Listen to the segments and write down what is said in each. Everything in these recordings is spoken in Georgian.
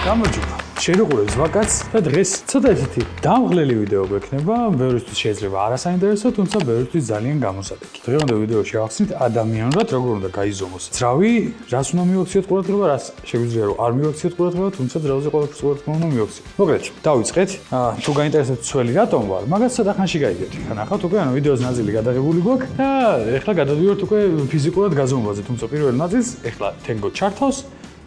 გამარჯობა. Შეგვიყურებს ვაკაც და დღეს ცოტა ისეთი დამღლელი ვიდეო გვექნება, ბევრისთვის შეიძლება არასაინტერესო, თუმცა ბევრისთვის ძალიან გამოსადეგი. დღევანდელ ვიდეოში ავხსნით ადამიანურად როგორ უნდა გაიზომოს ძრავი, რას უნდა მივაქციოთ ყურადღება, რას შეგვიძლია რომ არ მივაქციოთ ყურადღება, თუმცა ძრავზე ყოველთვის ყურადღება უნდა მივაქციოთ. მოკლედ, დავიწყეთ. თუ გაინტერესებთ ცველი რატომ ვარ, მაგას ცოტა ხანში გაიგებთ. ნახავთ უკვე ვიდეოს ნაწილი გადაღებული გვაქვს და ეხლა გადავიდეთ უკვე ფიზიკურად გაზომვაზე, თუმცა პირველ ნაწილს ეხლა თენგო ჩართავს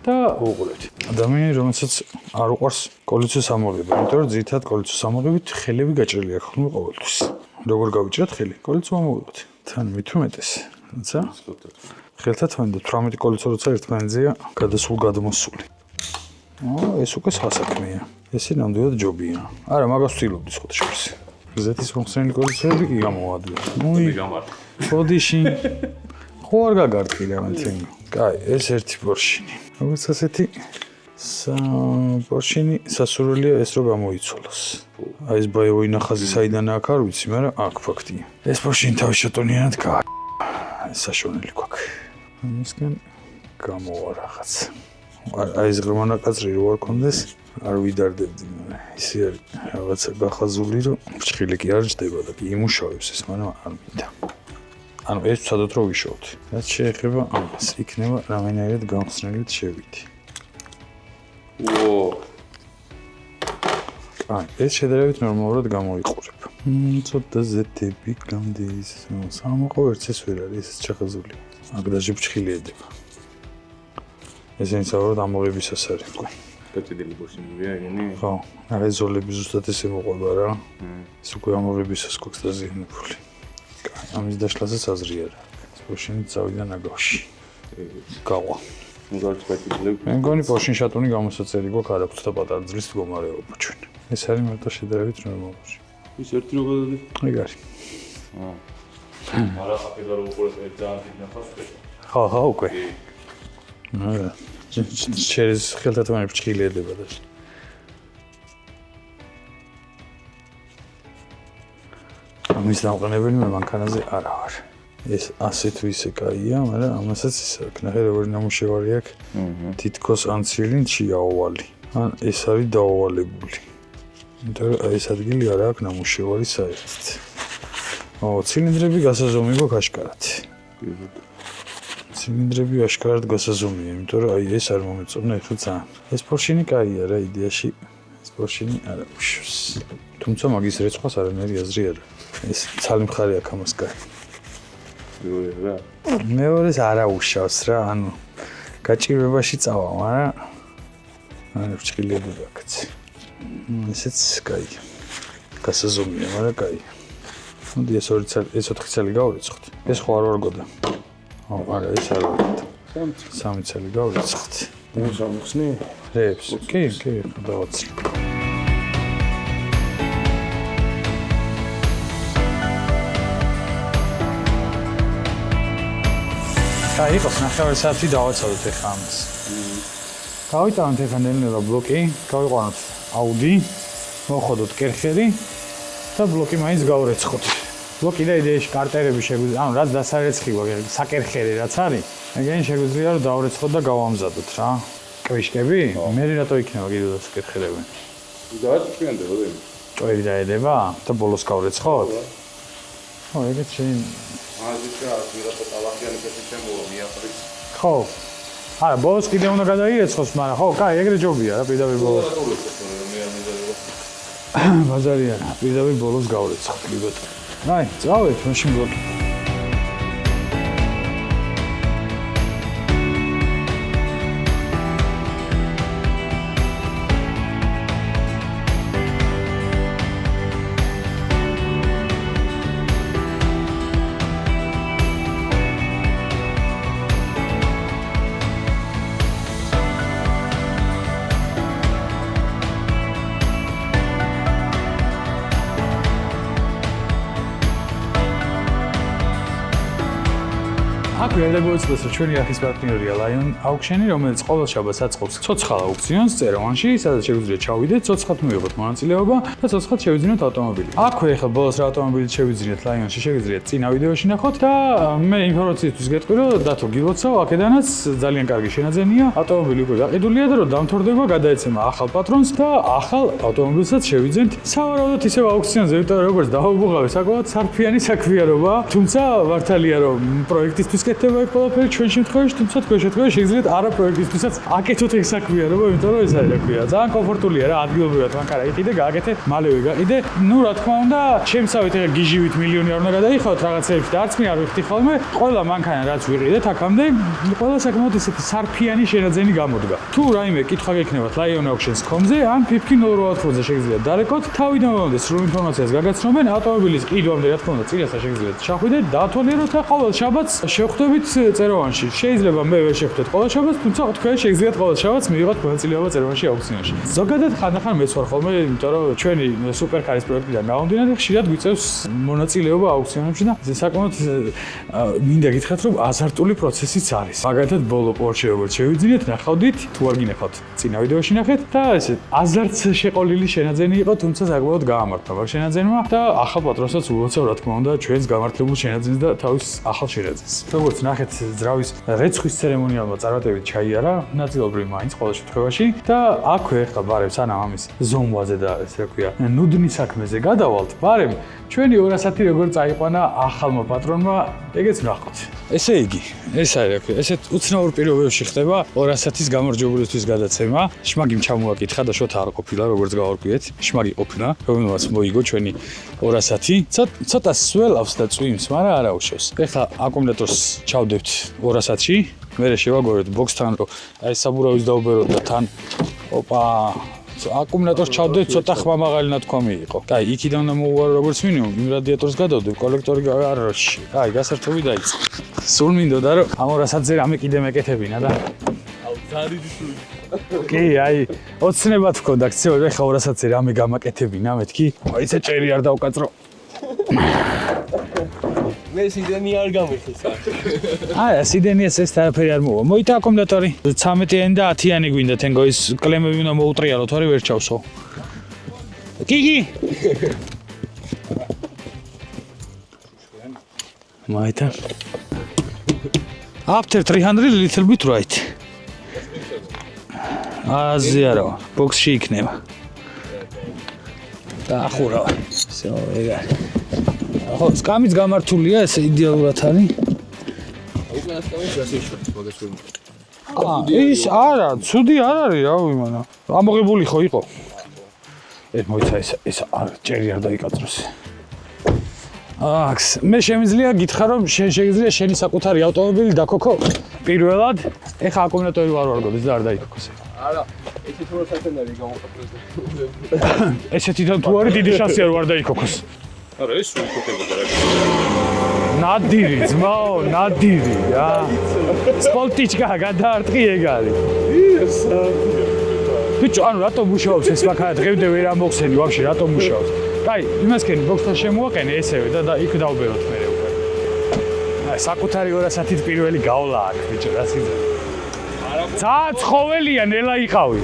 და უყურებთ. ადამიანი, რომელსაც არ უყვარს კოალიციის ამოღება, იმიტომ რომ ძირითადად კოალიციის ამოღებით ხელები გაჭრილი აქვს ხოლმე ყოველთვის. როგორ გავიჭრათ ხელი? კოალიციის ამოღებით. თან მithumetes, თუმცა ხელთა თან და 18 კოალიცია როცა ერთმანეთზეა გადასულ გადმოსული. ეს უკვე სასაქმეა. ესე ნამდვილად ჯობია. არა, მაგას ვცდილობდი სხვა შორის. ზეთის მომხსენელი კოალიციები კი გამოვადვიეთ. ხოდიში. ხო არ გაგარტყილი ამან თენგო. კაი, ეს ერთი პორშინი. როგორც ასეთი პორშინი სასურველია ეს რომ გამოიცვალოს. აი ეს ბაევოი ნახაზი საიდან აქ არ ვიცი, მაგრამ აქ ფაქტია. ეს პორშინი თავის შეტონიანად ეს საშუალებელი გვაქვს. ამისგან გამოვა რაღაც. აი ეს ღრმანაკაცრი რო არ კონდეს, არ ვიდარდებდი, მაგრამ ისე არის რაღაცა გახაზული რომ ფრჩხილი კი არ ჯდება და კი იმუშავებს ეს, მაგრამ არ მინდა. ანუ ეს ვცადოთ რომ ვიშოვოთ. რაც შეეხება ამას, იქნება რამენერად გამხსნელით შევიდე. აი, ეს შედარებით ნორმალურად გამოიყურებ. ცოტა ზეთები გამდის. სამოყო ერთს ეს ვერ არის, ეს ჩახაზული. აქ დაჟე ფრჩხილი ედება. ესენი საერთოდ ამოღებისას არის უკვე. გაჭედილი პორშინია, იგენი? ხო, აი ზოლები ზუსტად ესე მოყვება რა. ეს უკვე ამოღებისას გვაქვს დაზიანებული. ამის დაშლასაც აზრი არა. პორშინი წავიდა ნაგავში. გავა. მე მგონი პორშინ შატუნი გამოსაწერი გვაქვს არ აქვს და პატარა ძვლის მდგომარეობა ჩვენ. ეს არის მარტო შედარებით ნორმალური. ის ერთი რო გადადი? ეგ არის. არა, აფედა რომ უყურეთ ერთ ძალიან დიდ ნახავს. ხო, უკვე. არა. через ხელთათმანი ფრჩხილი ედება და ამის დამყენებელი მე მანქანაზე არა ვარ. ეს ასეთ ვისე კაია, მაგრამ ამასაც ის აქვს. ნახე როგორი ნამუშევარი აქვს. თითქოს ან ცილინდში აოვალი. ან ეს არის დაოვალებული. იმიტომ რომ ეს ადგილი არ აქვს ნამუშევარი საერთოდ. ცილინდრები გასაზომი გვაქვს აშკარად. ცილინდრები აშკარად გასაზომია, იმიტომ რომ აი ეს არ მომეწონა ეხლა ძალიან. ეს პორშინი კაია რა იდეაში. ეს პორშინი არა უშავს. თუმცა მაგის რეცხვას არანაირი აზრი არა. ეს ცალი მხარე აქვს ამას კაი. მეორეს არა უშავს რა, ანუ გაჭირვებაში წავა, მაგრამ არა ფრჩხილები გაქვს. ესეც კაია. გასაზომია, მაგრამ კაია. მოდი ეს 4 წელი გავრიცხოთ. ეს ხო არ ვარგოდა. არა, ეს არ ვარგოდა. 3 წელი გავრიცხოთ. მოსამხსნი? რებს. კი, დავაცლი. აი, იყოს ნახევარი საათი დავაცალოთ ახლა ამას. გავიტანოთ ახლა ნელ-ნელა ბლოკი, გავიყვანოთ აუდი, მოხოდოთ კერხერი და ბლოკი მაინც გავრეცხოთ. ბლოკი და იდეაში კარტერები შეგვიძლია, ანუ რაც დასარეცხი გვაქვს, საკერხერი რაც არის, ეგენი შეგვიძლია რომ დავრეცხოთ და გავამზადოთ რა. კვიშკები? მე რატო იქნება კიდევ დასაკერხერები? დააჭირდება და ჭოერი დაედება და ბოლოს გავრეცხოთ? ხო, ეგეც შენ ხო. არა, ბოლოს კიდე უნდა გადაირეცხოს, მაგრამ ხო, კაი, ეგრე ჯობია რა, პირდაპირ ბოლოს. ბაზარი არა, პირდაპირ ბოლოს გავრეცხოთ, კი ბატონო. აი, წავედით მაშინ ბლოკი. აქ ვერ დაგუეცდოს, რომ ჩვენი ახის პარტნიორია Lion Auction-ი, რომელიც ყოველ შაბათს აწყობს ცოცხალ აუქციონს წეროვანში, სადაც შეგვიძლია ჩავიდეთ, ცოცხლად მივიღოთ მონაწილეობა და ცოცხლად შევიძინოთ ავტომობილი. აქვე ახლა ბოლოს რა ავტომობილი შევიძინეთ Lion-ში, შეგიძლიათ წინა ვიდეოში ნახოთ და მე ინფორმაციისთვის გეტყვი, რომ დათო გილოცავ, აქედანაც ძალიან კარგი შენაძენია, ავტომობილი უკვე გაყიდულია და რომ დამთავრდება, გადაეცემა ახალ პატრონს და ახალ ავტომობილსაც შევიძენთ. სავარაუდოდ ისევ აუქციონზე, იმიტომ რომ როგორც დავუბუღავე, საკმაოდ სარფიანი საქმიანობა, თუმცა მართალია რომ პროექტისთვის კეთდება ეს ყველაფერი ჩვენ შემთხვევაში, თუმცა თქვენ შემთხვევაში შეგიძლიათ არა პროექტისთვისაც აკეთოთ ეს საქმიანობა, იმიტომ რომ ეს არის რა ქვია, ძალიან კომფორტულია რა, ადგილობრივად მანქანა იყიდე, გააკეთე, მალევე გაყიდე. ნუ რა თქმა უნდა, შემსავით ახლა გიჟივით მილიონი არ უნდა გადაიხავთ რაღაცეებში და არც მე არ ვიხდი ხოლმე, ყველა მანქანა რაც ვიყიდეთ აქამდე, ყველა საკმაოდ ესეთი სარფიანი შენაძენი გამოდგა. თუ რაიმე კითხვა გექნებათ Lion Auctions.com-ზე ან ფიფკი 080-ზე შეგიძლიათ დარეკოთ, თავიდან მომდე სრულ ინფორმაციას გაგაცნობენ, ავტომობილის ყიდვამდე რა თქმა უნდა წინასწარ შეგიძლიათ ჩახვიდეთ, დაათვალიეროთ და ყოველ შაბათს შევხვდებით წეროვანში. შეიძლება მე ვერ შევხვდეთ ყოველ შაბათს, თუმცა თქვენ შეგიძლიათ ყოველ შაბათს მივიღოთ მონაწილეობა წეროვანში აუქციონში. ზოგადად ხანდახან მეც ვარ ხოლმე, იმიტომ რომ ჩვენი სუპერკარის პროექტიდან გამომდინარე, ხშირად გვიწევს მონაწილეობა აუქციონებში და საკმაოდ მინდა გითხრათ, რომ აზარტული პროცესიც არის. მაგალითად, ბოლო Porsche როგორც შევიძინეთ, ნახავდით, თუ არ გინახავთ, წინა ვიდეოში ნახეთ და ესე აზარტს შეყოლილი შენაძენი იყო, თუმცა საკმაოდ გაამართლა მაგ შენაძენმა და ახალ პატრონსაც ულოცავ, რა თქმა უნდა, ჩვენს გამართლებულ შენაძენს და თავის ახალ შენაძენს. როგორც ნახეთ, ძრავის რეცხვის ცერემონიალმა წარმატებით ჩაიარა, ნაწილობრივ მაინც ყოველ შემთხვევაში და აქვე ახლა ბარემ სანამ ამის ზომვაზე და ესე რა ქვია, ნუდნი საქმეზე გადავალთ, ბარემ ჩვენი 210 როგორ წაიყვანა ახალმა პატრონმა, ეგეც ნახოთ. ესე იგი, ეს არის რა ქვია, ესეთ უცნაურ პირობებში ხდება 210-ის გამარჯვებულისთვის გადაცემა. შმაგიმ ჩამოაკითხა და შოთა არ ყოფილა, როგორც გავარკვიეთ. შმაგი ყოფნა, რომელმაც მოიგო ჩვენი 210. ცოტა სველავს და წვიმს, მაგრამ არ აუშავს. ეხლა აკუმულატორს ჩავდებთ 210-ში, მერე შევაგორეთ ბოქსთან, რომ აი საბურავის დაუბეროთ და თან ოპა აკუმულატორს ჩავდეთ, ცოტა ხმამაღალი ნათქვამი იყო. კაი, იქიდან უნდა მოუვარო როგორც მინიმუმ, იმ რადიატორს გადავდებ, კოლექტორი არ არის. კაი, გასართობი დაიწყო. სულ მინდოდა რომ ამ 210-ზე რამე კიდე მეკეთებინა და აუ ძალიან ისური. კი, აი, ოცნებად ვქონდა ქცევა, ეხლა 210-ზე რამე გამაკეთებინა, მეთქი. აი, ესე ჭერი არ დავკაწრო. მე სიდენი არ გამიხსნა. აი, სიდენიას ეს არაფერი არ მოვა. მოითა აკუმულატორი. 13-იანი და 10-იანი გვინდა თენგო ის კლემები უნდა მოუტრიალოთ, ორი ვერ ჩავსო. კი. მოითა. After 300 little bit right. აზიარო, ბოქსში იქნება. დაახურა. всё, ეგა. ხო, სკამიც გამართულია, ეს იდეალურად არის. უკანას კამის გასეშოთ მაგას ვერ. ის არა, ცუდი არ არის რა ვიმანა. ამოღებული ხო იყო? მოიცა ეს ჭერი არ დაიკაწროს. აქ მე შემიძლია გითხრა რომ შეგიძლია შენი საკუთარი ავტომობილი დაქოქო პირველად. ეხა აკუმულატორი ვარ ვარგოდეს და არ დაიქოქოს. არა, ესეთ რო საქმეარი გამოყოფილდა. ესეთიდან თუ არის დიდი შანსი არ ვარ დაიქოქოს. არა, ეს სულ იქოქებოდა რა. ნადირი ძმაო, ნადირი რა. სპოლტიჩკა გადაარტყი ეგ არის. ბიჭო, ანუ რატომ მუშაობს ეს მანქანა დღემდე ვერ ამოხსენი ვაფშე რატომ მუშაობს? კაი, იმასკენი ბოქსთან შემოაყენე ესევე და იქ დავბეროთ მე უკვე. აი, საკუთარი 210-ით პირველი გავლა აქ, ბიჭო, რა სიძა. ძალიან ცხოველია, ნელა იყავი.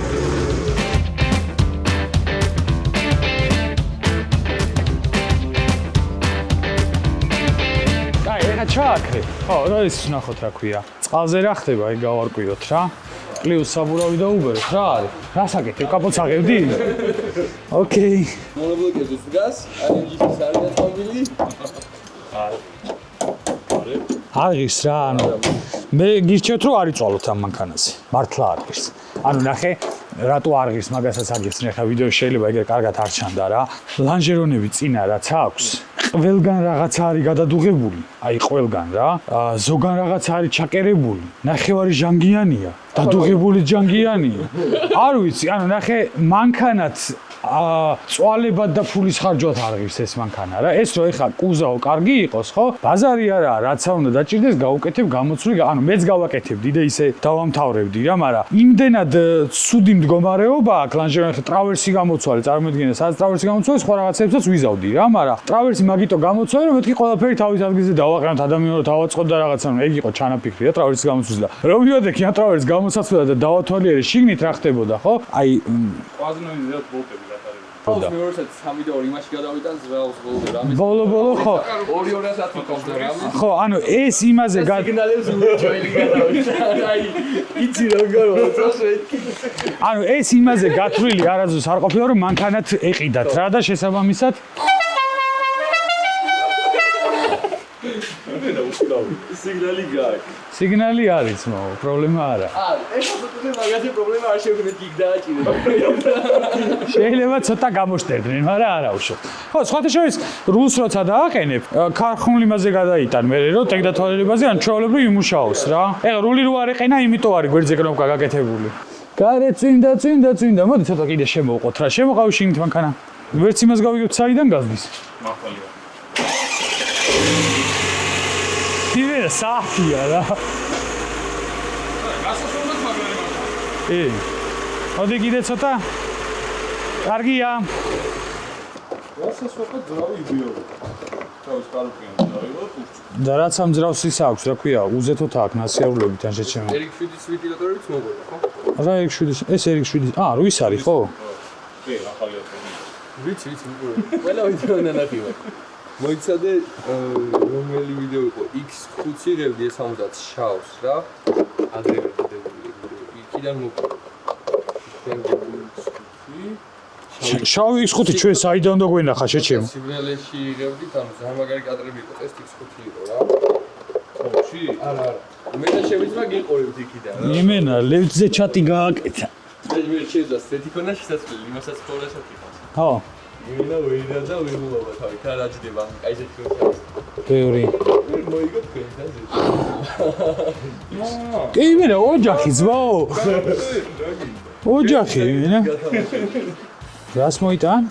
კაი, ეხა ჩააქრე. ხო, რა ის ნახოთ რა ქვია. წყალზე რა ხდება, აი გავარკვიოთ რა. ყლიუს საბურავი დაუბერეთ, რა არის? რა საკეთებ, კაპოტს აღებდი? ოკეი. მონობლოკებზე დგას, RNG-ის არის ავტომობილი. აღირს რა, ანუ მე გირჩევთ რომ არ იწვალოთ ამ მანქანაზე. მართლა აღირს. ანუ ნახე, რატო აღირს, მაგასაც აღირს, ნახე ვიდეოში შეიძლება ეგრე კარგად არ ჩანდა რა. ლანჟერონები წინა რაც აქვს, ყველგან რაღაცა არის გადადუღებული. აი ყველგან რა. ზოგან რაღაცა არის ჩაკერებული. ნახევარი ჟანგიანია. დადუღებული ჟანგიანია. არ ვიცი, ანუ ნახე მანქანაც წვალებად და ფულის ხარჯვად აღირს ეს მანქანა რა. ეს რო ეხა კუზაო კარგი იყოს, ხო? ბაზარი არაა, რაცა უნდა დაჭირდეს, გავუკეთებ გამოცვლი, ანუ მეც გავაკეთებდი და ისე დავამთავრებდი რა, მაგრამ იმდენად ცუდი მდგომარეობა აქვს ლანჟერონი, ტრავერსი გამოცვალე, წარმოიდგინე, სადაც ტრავერსი გამოცვალე, სხვა რაღაცებსაც ვიზავდი რა, მაგრამ ტრავერსი მაგიტო გამოცვალე რომ მეთქი ყველაფერი თავის ადგილზე დავაყენოთ ადამიანო დავაწყოთ და რაღაცა ეგ იყო ჩანაფიქრი და ტრაველის გამოცვლა და რომ მივედექი ამ ტრაველის გამოსაცვლა და დავათვალიერე შიგნით რა ხდებოდა ხო აი ყვაზნოი ზეოთ ბოლტები გატარებული. ხავს მეორესაც 3 და 2 იმაში გადავიტან ზრალს ბოლო რამე. ბოლო ხო 2-200 მოკავდა რამე. ხო ანუ ეს იმაზე სიგნალებს უჩველი გადავიტან. აი იცი როგორ მოწესეთქი. ანუ ეს იმაზე გათვლილი არაზოს არ ყოფილა რომ მანქანათ ეყიდათ რა და შესაბამისად სიგნალი გააკ. სიგნალი არის მო პრობლემა არა ეს ფოტოზე მაგაზე პრობლემა არ შევქმნით იქ დააჭირე. შეიძლება ცოტა გამოშტერდნენ მაგრამ არა უშო ხო სხვათა შორის რულს როცა დააყენებ ქარხნულ იმაზე გადაიტან მე რომ ტექნათვალიერებაზე ან ჩვეულებრივ იმუშაოს რა ეხლა რული რო არ ეყენა იმიტომ არის გვერდზე კნოპკა გაკეთებული გარე წინდა მოდი ცოტა კიდე შემოვყოთ რა შემოყავი შიგნით მანქანა ვერც იმას გავიგებთ საიდან გაზდის მახალია. ივერა საფია რა გასასვლელად მაგარი მახალია. მოდი კიდე ცოტა კარგია გასასვლელად ძრავი იდეოა. თავის კარუკიან დავიღოთ ურჩი. და რაც ამ ძრავს ის აქვს რა ქვია უზეთოთ აქ ნასიარულებით ან შეჩემო ერიკ 7-ის ვენტილატორებიც მოგვიდა ხო? რა ერიკ 7-ის ეს ერიკ 7-ის რუის არის ხო კი, ახალია თქო. ვიცი ყველა ვიდეო ნანახივა. მოიცადე რომელი ვიდეო იყო X5 ღებდი 70 შავს რა ადრევე ვიდეო იქიდან მოგვიდა. შავი X5 ჩვენ საიდან უნდა გვენახა შეჩემო სიგნალებში იღებდით ანუ ძალიან მაგარი კადრები იყო ეს X5 იყო რა. ხოში? არა. მე და შევიძმა გიყურებთ იქიდან რა. იმენა ლევტზე ჩატი გააკეთა მე შეიძლება სეთი ქონა შესაძლებელი იმასაც ხოლმე იყო. ხო იმენა ვეირა და ვიმულობა თავი რა დაჯდება აი ესეთი ხონა. ბევრი მოიგო თქვენთან ზე. კი იმენა ოჯახი ზვაო ოჯახი იმენა რას მოიტან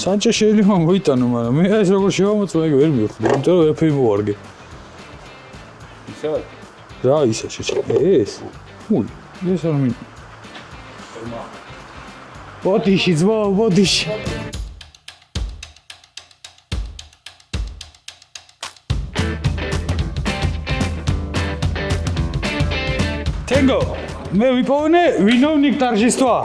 სანჭე შეიძლება მოიტანო მაგრამ მე ეს როგორ შევამოწმე ეგ ვერ მივხვდი იმიტომ რომ ეფი მოვარგე ისა? რა ისა შეჩემო ეს უი ეს არ მი ბოდიში ზვაო ბოდიში თენგო მე ვიპოვნე ვინოვნიკ ტარჟისტვა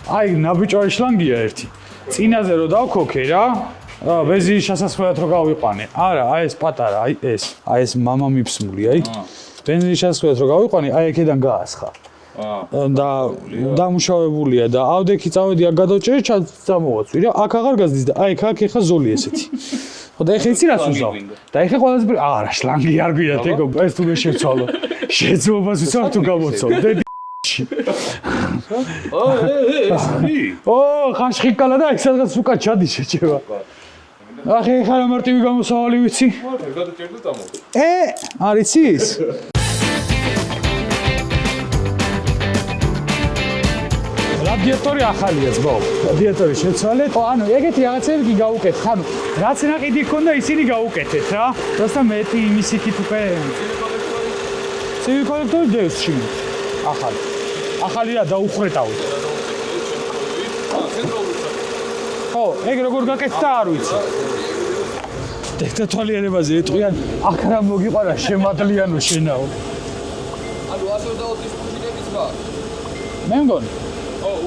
აი ნაბიჭორი შლანგია ერთი წინაზე რო დავქოქე რა ბენზინის შესასვლელად რო გავიყვანე არა აი ეს პატარა აი ეს მამა მიფსმული აი ბენზინის შესასვლელად რო გავიყვანე აი აქედან გაასხა და დამუშავებულია და ავდექი წავედი აქ გადავჭერე ჩამოვაცვი რა აქ აღარ გაზდის და აი აქ ეხა ზოლი ესეთი ხო და ეხა იცი რას უზავ და ეხა ყველაზე არა შლანგი არ გვიდა თეკო ეს თუ მე შევცვალო შეძმობას ვიცავ თუ გამოცო დედი ო ხაშხიკალა და ეს სადღაც უკან ჩადი შეჭება ახე ეხა რა მარტივი გამოსავალი ვიცი გადაჭერდა დამო. არის ის რადიატორი ახალია ზბაო რადიატორი შეცვალეთ ანუ ეგეთი რაღაცები კი გავუკეთეთ ხანუ რაც ნაყიდი ქონდა ისინი გავუკეთეთ რა просто მეტი იმის იქით უკვე ცივი კოლექტორი დევს შიგნით ახალი რა დაუხრეტავით ხო ეგ როგორ გაკეთდა არ ვიცი ტექნათვალიერებაზე ეტყვიან აქ რა მოგიყვარა შემადლიანო შენაო ანუ 120-ის ფუჭინების რა? მე მგონი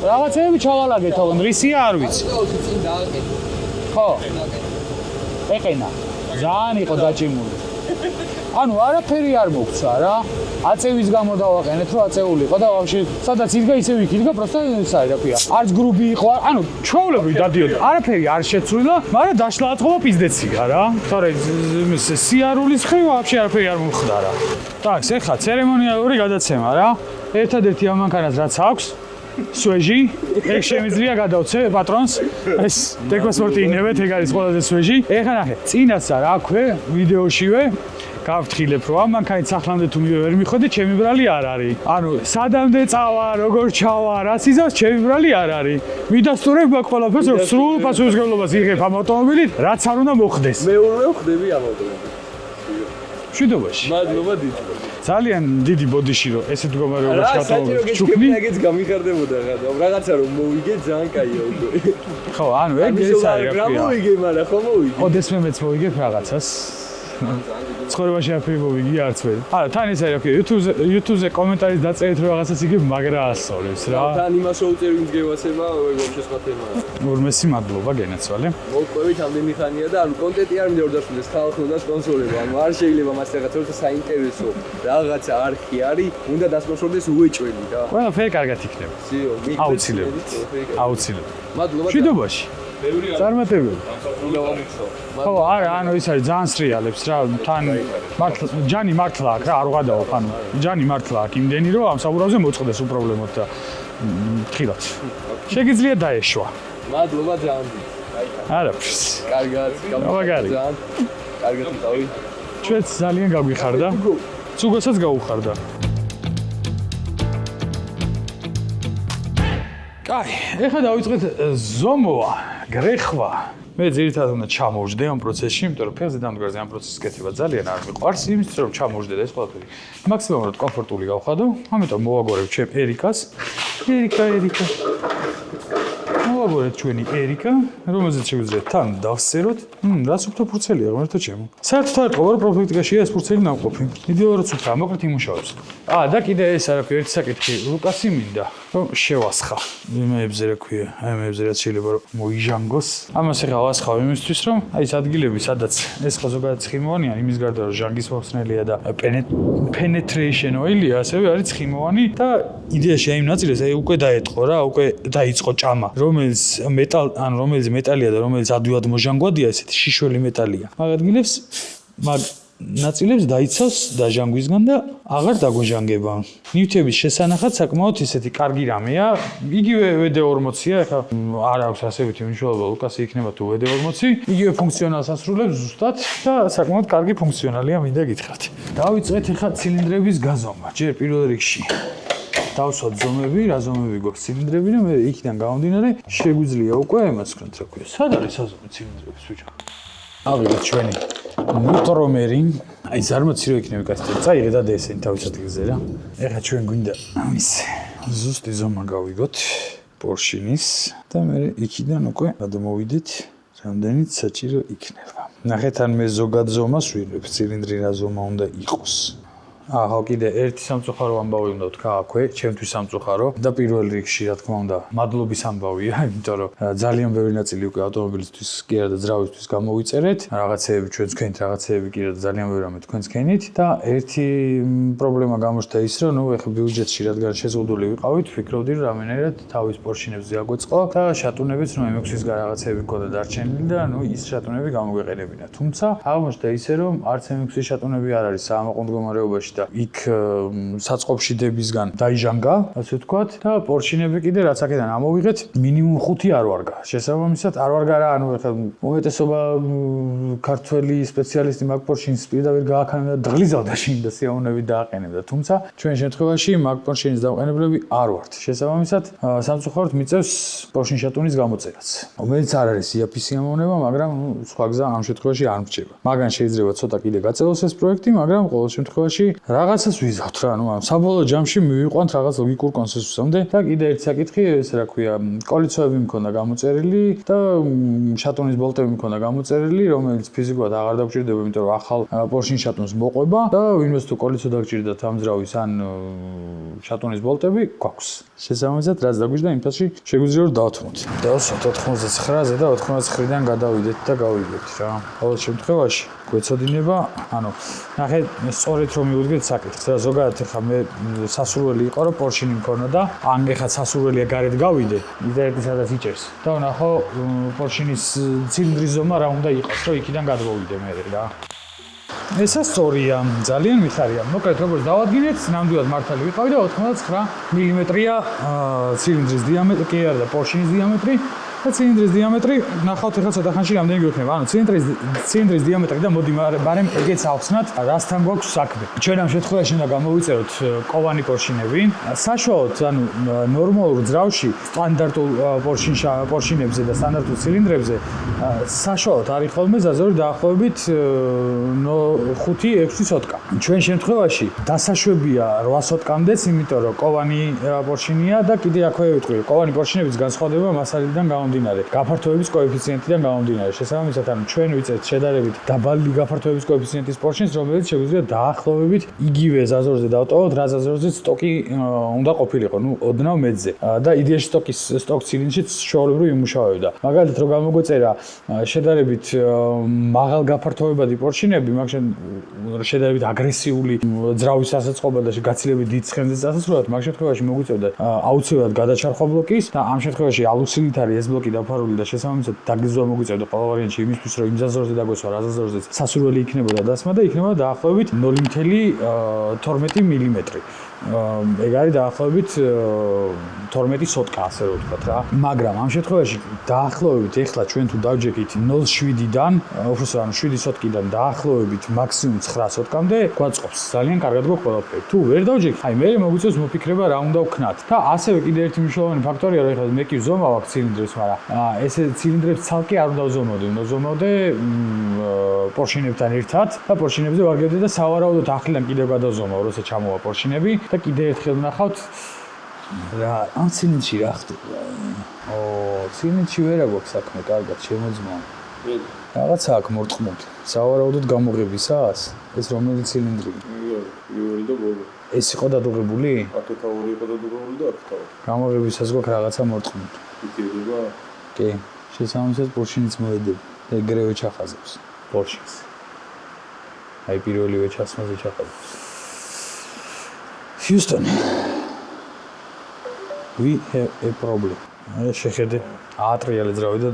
რაღაცები ჩავალაგეთ თქო რისია არ ვიცი 120-ი წინ დააკეთე. ხო ეყენა ძალიან იყო დაჭიმული ანუ არაფერი არ მოგცა რა აწევის გამო დავაყენეთ რომ აწეულიყო და ვაფშე სადაც იდგა ისე ვიქიდგა просто ეს არის რა ქვია არც გრუპი იყო ანუ ჩვეულებრივ დადიოდა არაფერი არ შეცვლილა მაგრამ დაშლა აწყობა პიზდეცია რა თორე სიარულის ხრი ვაფშე არაფერი არ მომხდა რა так ეხლა ცერემონიალური გადაცემა რა ერთადერთი ამ მანქანას რაც აქვს სვეჟი ეგ შემიძლია გადავცე პატრონს ეს ტექნოსპორტი ინევეთ ეგ არის ყველაზე სვეჟი ეხლა ნახე წინასა რა ქვე ვიდეოშივე გავფრთხილებ რომ ამ მანქანით სახლამდე თუ ვერ მიხვედი ჩემი ბრალი არ არის ანუ სადამდე წავა როგორ ჩავა რას იზავს ჩემი ბრალი არ არის ვიდასტურებ მაგ ყველაფერს რომ სრულ პასუხისმგებლობას იღებ ამ ავტომობილით რაც არ უნდა მოხდეს მეორე ხდები ამ ავტომობილით. ნახიო. მშვიდობაში. მადლობა დიდი. ძალიან დიდი ბოდიში რომ ესეთ მდგომარეობაში რა საჭირო გატოვოთ ჩუქნი. გეჩქეფნაგეც გამიხარდებოდა რა. რაღაცა რომ მოვიგე ძალიან კაია უკვე. ხო, ანუ ეგ ეს არის რა რა. მოვიგე, მაგრამ ხო მოვიგე. ოდესმე მეც მოვიგებ რაღაცას. ცხოვრებაში აფერი მოვიგი არც ვერ. არა, თან ეს არის რა. YouTube-ზე კომენტარის დაწერით რომ რაღაცას იგებ, მაგრა ასწორებს რა. თან იმას შეუწერ ვინც გევასება, ვეღобще სხვა თემაა. ორმესი მადლობა გენაცვალე. მოყვებით ამდენი ხანია და ანუ კონტენტი არ მინდა რომ დასრულდეს, ხალხი უნდა სპონსორება. ანუ არ შეიძლება მას რაღაცა როცა საინტერესო რაღაცა არქი არის, უნდა დასპონსორდეს უეჭველი რა. ყველაფერი კარგად იქნება. სიო, აუცილებლად. აუცილებლად. მადლობა. მშვიდობაში. ბევრი არის წარმატებული. სამსახურში. ხო, არა, ანუ ის არის ძალიან სრიალებს რა, თან მართლა ჯანი მართლა აქვს რა, არ ვღადაობ, ანუ ჯანი მართლა აქვს იმდენი რომ ამ საბურავზე მოწყდეს უპრობლემოდ და ხილად. შეგიძლია დაეშვა. მადლობა ძალიან. არაფერს. კარგად, მაგარი. ძალიან. კარგად ვიყავი. ჩვენც ძალიან გაგვიხარდა. ცუგოსაც გაუხარდა. კაი, ეხლა დავიწყეთ ზომვა, გრეხვა. მე ძირითადად უნდა ჩამოვждე ამ პროცესში, იმიტომ რომ ფეხზე დამდგარზე ამ პროცესის კეთება ძალიან არ მიყვარს, იმისთვის რომ ჩამოვжდე და ეს ყველაფერი მაქსიმალურად კომფორტული გავხადო, ამიტომ მოვაგორებ ჩემ ერიკას. ერიკა. მოვაგორეთ ჩვენი ერიკა, რომელზეც შეგვიძლია თან დავსეროთ. რა სუფთა ფურცელია, ღმერთო ჩემო. საერთოდ არ ყოლა რომ პროფილაქტიკაშია ეს ფურცელი ნამყოფი. იდეალურად სუფთა, მოკლედ იმუშავებს. და კიდე ეს არა ქვია, ერთი საკითხი, ლუკასი მინდა რომ შევასხა. იმეებზე რა ქვია, აი იმეებზე რაც შეიძლება რომ მოიჟანგოს. ამას ეხლა ვასხავ იმისთვის რომ აი ეს ადგილები, სადაც ეს ხო ზოგადად ცხიმოვანია, იმის გარდა რომ ჟანგის მოხსნელია და penetration oil-ია, ასევე არის ცხიმოვანი და იდეაში აი იმ ნაწილს აი უკვე დაეტყო რა, უკვე დაიწყო ჭამა, რომელიც რომელიც მეტალია და რომელიც ადვილად მოჟანგვადია, ესეთი შიშველი მეტალია. მაგ ადგილებს მაგ ნაწილებს დაიცავს დაჟანგვისგან და აღარ დაგოჟანგება. ნივთების შესანახად საკმაოდ ისეთი კარგი რამეა. იგივე WD-40-ია, ეხლა არ აქვს ასევითი მნიშვნელობა, ლუკასი იქნება თუ WD-40. იგივე ფუნქციონალს ასრულებს ზუსტად და საკმაოდ კარგი ფუნქციონალია, მინდა გითხრათ. დავიწყეთ ეხლა ცილინდრების გაზომა. ჯერ პირველ რიგში დავსვათ ზომები, რა ზომები გვაქვს ცილინდრები და მე იქიდან გამომდინარე შეგვიძლია უკვე იმას ვქნათ, რა ქვია. სად არის საზომი ცილინდრების ბიჭო? ავიღეთ ჩვენი ნუტრომერი. აი ზარმაცი რო იქნება კაცი. წაიღე და ესენი თავის ადგილზე რა. ეხლა ჩვენ გვინდა ამის ზუსტი ზომა გავიგოთ პორშინის და მე იქიდან უკვე გადმოვიდეთ რამდენიც საჭირო იქნება. ნახეთ ან მე ზოგად ზომას ვიღებ, ცილინდრი რა ზომა უნდა იყოს. ახლა კიდე ერთი სამწუხარო ამბავი უნდა ვთქვა აქვე, ჩემთვის სამწუხარო და პირველ რიგში რა თქმა უნდა მადლობის ამბავია, იმიტომ რომ ძალიან ბევრი ნაწილი უკვე ავტომობილისთვის კი არა და ძრავისთვის გამოვიწერეთ, რაღაცეები ჩვენს ქენით, რაღაცეები კი არა და ძალიან ბევრი რამე თქვენს ქენით და ერთი პრობლემა გამოჩნდა ის, რომ ნუ ეხლა ბიუჯეტში რადგან შეზღუდული ვიყავით, ვფიქრობდი რომ რამენერად თავის პორშინებს ზიაგვეწყო და შატუნებიც ნუ M6-ის რაღაცეები მქონდა დარჩენილი და ნუ ის შატუნები გამოგვეყენებინა. თუმცა აღმოჩნდა ისე რომ არც M6-ის შატუნები არ არის საამაყო მდგომარეობაში და იქ საწყობში დებისგან დაიჟანგა, ასე ვთქვათ, და პორშინები კიდე რაც აქედან ამოვიღეთ, მინიმუმ 5 არ ვარგა. შესაბამისად, არ ვარგა რა, ანუ ეხლა უმეტესობა ქართველი სპეციალისტი მაგ პორშინს პირდაპირ გააქანებდა და დღლიზავდა შინ და სიამოვნებით დააყენებდა. თუმცა ჩვენ შემთხვევაში მაგ პორშინის დამყენებლები არ ვართ. შესაბამისად, სამწუხაროდ მიწევს პორშინ შატუნის გამოწერაც. რომელიც არ არის იაფი სიამოვნება, მაგრამ სხვა გზა ამ შემთხვევაში არ მრჩება. მაგან შეიძლება ცოტა კიდე გაწევოს ეს პროექტი, მაგრამ ყოველ შემთხვევაში რაღაცას ვიზავთ რა, ანუ საბოლოო ჯამში მივიყვანთ რაღაც ლოგიკურ კონსენსუსამდე და კიდე ერთი საკითხი, ეს რა ქვია, კოლიცოები მქონდა გამოწერილი და შატუნის ბოლტები მქონდა გამოწერილი, რომელიც ფიზიკურად აღარ დაგჭირდება, იმიტომ რომ ახალ პორშინ შატუნს მოყვება და ვინმეს თუ კოლიცო დაგჭირდათ ამ ძრავის ან შატუნის ბოლტები გვაქვს. შესაბამისად, რაც დაგვიჭდა იმ ფასში შეგვიძლია რომ დავთმოთ. დავსვათ 99-ზე და 99-დან გადავიდეთ და გავიგებთ რა. ყოველ შემთხვევაში გვეცოდინება, ანუ ნახეთ, სწორედ რომ მივუდგეთ საკითხს რა, ზოგადად ახლა მე სასურველი იყო რომ პორშინი მქონოდა და ან ეხლა სასურველია გარეთ გავიდე, იდეები სადაც იჭერს. და ვნახო პორშინის ცილინდრის ზომა რა უნდა იყოს, რომ იქიდან გადმოვიდე მე რა. ესა სწორია, ძალიან მიხარია. მოკლედ როგორც დავადგინეთ, ნამდვილად მართალი ვიყავი და 99 მმ-ია ცილინდრის დიამეტრი, კი არა და პორშინის დიამეტრი და ცილინდრის დიამეტრი ნახავთ ახლა ცოტა ხანში რამდენი გვექნება. ანუ ცილინდრის დიამეტრი და მოდი ბარემ ეგეც ავხსნათ, რასთან გვაქვს საქმე. ჩვენ ამ შემთხვევაში უნდა გამოვიწეროთ კოვანი პორშინები. საშუალოდ, ანუ ნორმალურ ძრავში სტანდარტულ პორშინებზე და სტანდარტულ ცილინდრებზე საშუალოდ არის ხოლმე ზაზური დაახლოებით 5-6 სოტკა. ჩვენ შემთხვევაში დასაშვებია 8 სოტკამდეც, იმიტომ რომ კოვანი პორშინია და კიდე აქვე ვიტყვი, კოვანი პორშინების განსხვავდება მასალიდან გამომდინარე, გაფართოების კოეფიციენტიდან გამომდინარე. შესაბამისად, ანუ ჩვენ ვიწერთ შედარებით დაბალი გაფართოების კოეფიციენტის პორშინს, რომელიც შეგვიძლია დაახლოებით იგივე ზაზორზე დავტოვოთ, რა ზაზორზეც სტოკი უნდა ყოფილიყო, ну, ოდნავ მეტზე. და იდეაში სტოკ ცილინდრშიც ჩვეულებრივ იმუშავებდა. მაგალითად, რო გამოგვეწერა შედარებით მაღალ გაფართოებადი პორშინები, მაგ შედარებით აგრესიული ძრავის ასაწყობა და გაცილებით დიდ ცხენზე წასასვლელად, მაგ შემთხვევაში მოგვიწევდა აუცილებლად გადაჩარხვა ბლოკის და ამ შემთხვევაში ალუქსილით არის ეს ბლოკი დაფარული და შესაბამისად დაგიზვა მოგვიწევდა ყველა ვარიანტში იმისთვის, რომ იმ ზაზორზე დაგვესვა, რა ზაზორზეც სასურველი იქნებოდა დასმა და იქნება დაახლოებით 0.12 მილიმეტრი. ეგ არის დაახლოებით 12 სოტკა, ასე რომ ვთქვათ რა. მაგრამ ამ შემთხვევაში დაახლოებით ეხლა ჩვენ თუ დავჯექით 0.7-დან, უბრალოდ ანუ 7 სოტკიდან დაახლოებით მაქსიმუმ 9 სოტკამდე გვაწყობს. ძალიან კარგად გვაქვს ყველაფერი. თუ ვერ დავჯექით, აი მე მოგვიწევს მოფიქრება რა უნდა ვქნათ. და ასევე კიდე ერთი მნიშვნელოვანი ფაქტორია, რომ ეხლა მე კი ვზომავ აქ ცილინდრებს, მაგრამ ესე ცილინდრებს ცალკე არ უნდა ვზომავდე, უნდა ვზომავდე პორშინებთან ერთად და პორშინებზე ვარგებდე და სავარაუდოდ ახლიდან კიდევ გადავზომავ, როცა ჩამოვა პორშინები. და კიდე ერთხელ ვნახავთ რა ამ ცილინდრში რა ხდება. ცილინდრში ვერა გვაქვს საქმე, კარგად შემოძმა. რაღაცა აქ მორწყმული. სავარაუდოდ გამოღებისას ეს რომელი ცილინდრია? პირველი და ბოლო. ეს იყო დადუღებული? აქეთა ორი იყო დადუღებული და აქეთა ორი. გამოღებისას გვაქვს რაღაცა მორწყმული. იტირდება? კი, შესაბამისად პორშინიც მოედები. ეგრევე ჩახაზებს პორშინს. აი პირველივე ჩასმაზე ჩახაზებს. Houston, we have a problem. აი შეხედე, aatriale ძრავი და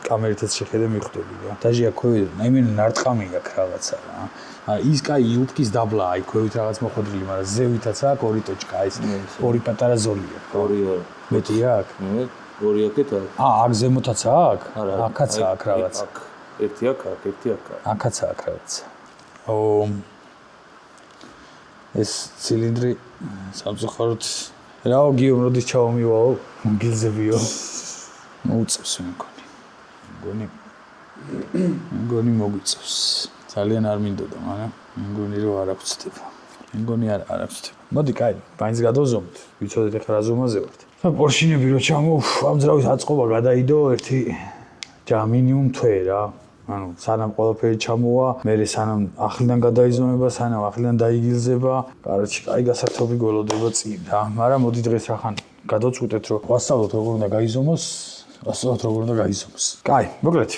კამერითაც შეხედე მიხვდები რა. დაჟე აქვევიდან, აი მე ნარტყამი აქვს რაღაცა რა. ის კაი იუბკის დაბლა, აი ქვევით რაღაც მოხდრილი, მაგრამ ზევითაც აქვს ორი ტოჩკა, ის ორი პატარა ზოლია. ორი არა. მეტი აქვს? ორი აქეთ აქვს. აქ ზემოთაც აქვს? აქაც აქვს რაღაცა. ერთი აქ აქვს, ერთი აქ აქვს. აქაც აქვს რაღაცა. ეს ცილინდრი სამწუხაროდ რაო გიომ როდის ჩავმივაო გილზებიო მოუწევს მეგონი მოგვიწევს ძალიან არ მინდოდა მაგრამ მეგონი რომ არ აღწდება მეგონი არ აღწდება მოდი კაი ბაინს გადავზომოთ ვიცოდეთ ახლა რა ზომაზე ვართ და პორშინები რო ჩამო ამ ძრავის აწყობა გადაიდო ერთი მინიმუმ თვე რა ანუ სანამ ყველაფერი ჩამოვა, მე სანამ ახლიდან გადაიზომება, სანამ ახლიდან დაიგილზება, კაროჩი, კაი გასართობი გველოდება წინ რა. მაგრამ მოდი დღეს ახან გადავწყვიტეთ, რომ ვასწავლოთ როგორ უნდა გაიზომოს, ვასწავლოთ როგორ უნდა გაიზომოს. კაი, მოკლედ.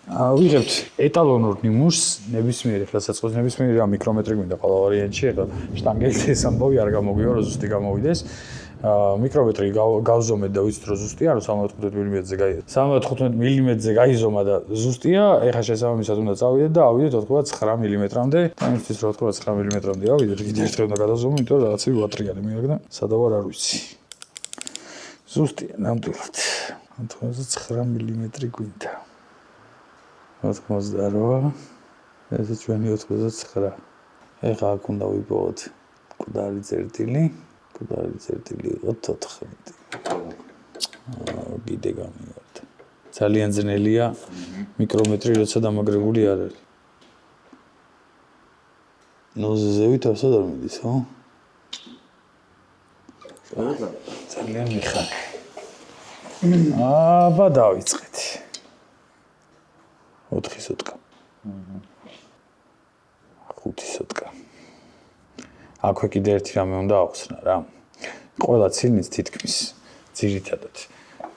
ვიღებთ ეტალონურ ნიმუშს, ნებისმიერ ახლა საწყოს ნებისმიერ რა მიკრომეტრი გვინდა ყველა ვარიანტში, ახლა შტანგელით ეს ამბავი არ გამოგივა, რომ ზუსტი გამოვიდეს. მიკრომეტრი გავზომეთ და ვიცით რომ ზუსტია, რომ 75 მმ-ზე გაიზომა. 75 მმ-ზე გაიზომა და ზუსტია, ეხლა შესაბამისად უნდა წავიდეთ და ავიდეთ 89 მმ-მდე. და იმისთვის რომ 89 მმ-მდე ავიდეთ, კიდევ ერთხელ უნდა გადავზომო, იმიტომ რომ რაღაცები ვატრიალე მიაგდა. სადავარ არ ვიცი. ზუსტია, ნამდვილად. 89 მმ გვინდა. 88 ეს ჩვენი 89. ეხლა აქ უნდა ვიპოვოთ მკვდარი წერტილი. მკვდარი წერტილი იყო 14. კიდე გამივარდა. ძალიან ძნელია მიკრომეტრი როცა დამაგრებული არ არის. ნოზე ზევით ასად არ მიდის, ხო? ძალიან მიხარ. აბა დავიწყეთ. 4 სოტკა. 5 სოტკა. აქვე კიდე ერთი რამე უნდა ავხსნა რა. ყველა ცილინდრს თითქმის ძირითადად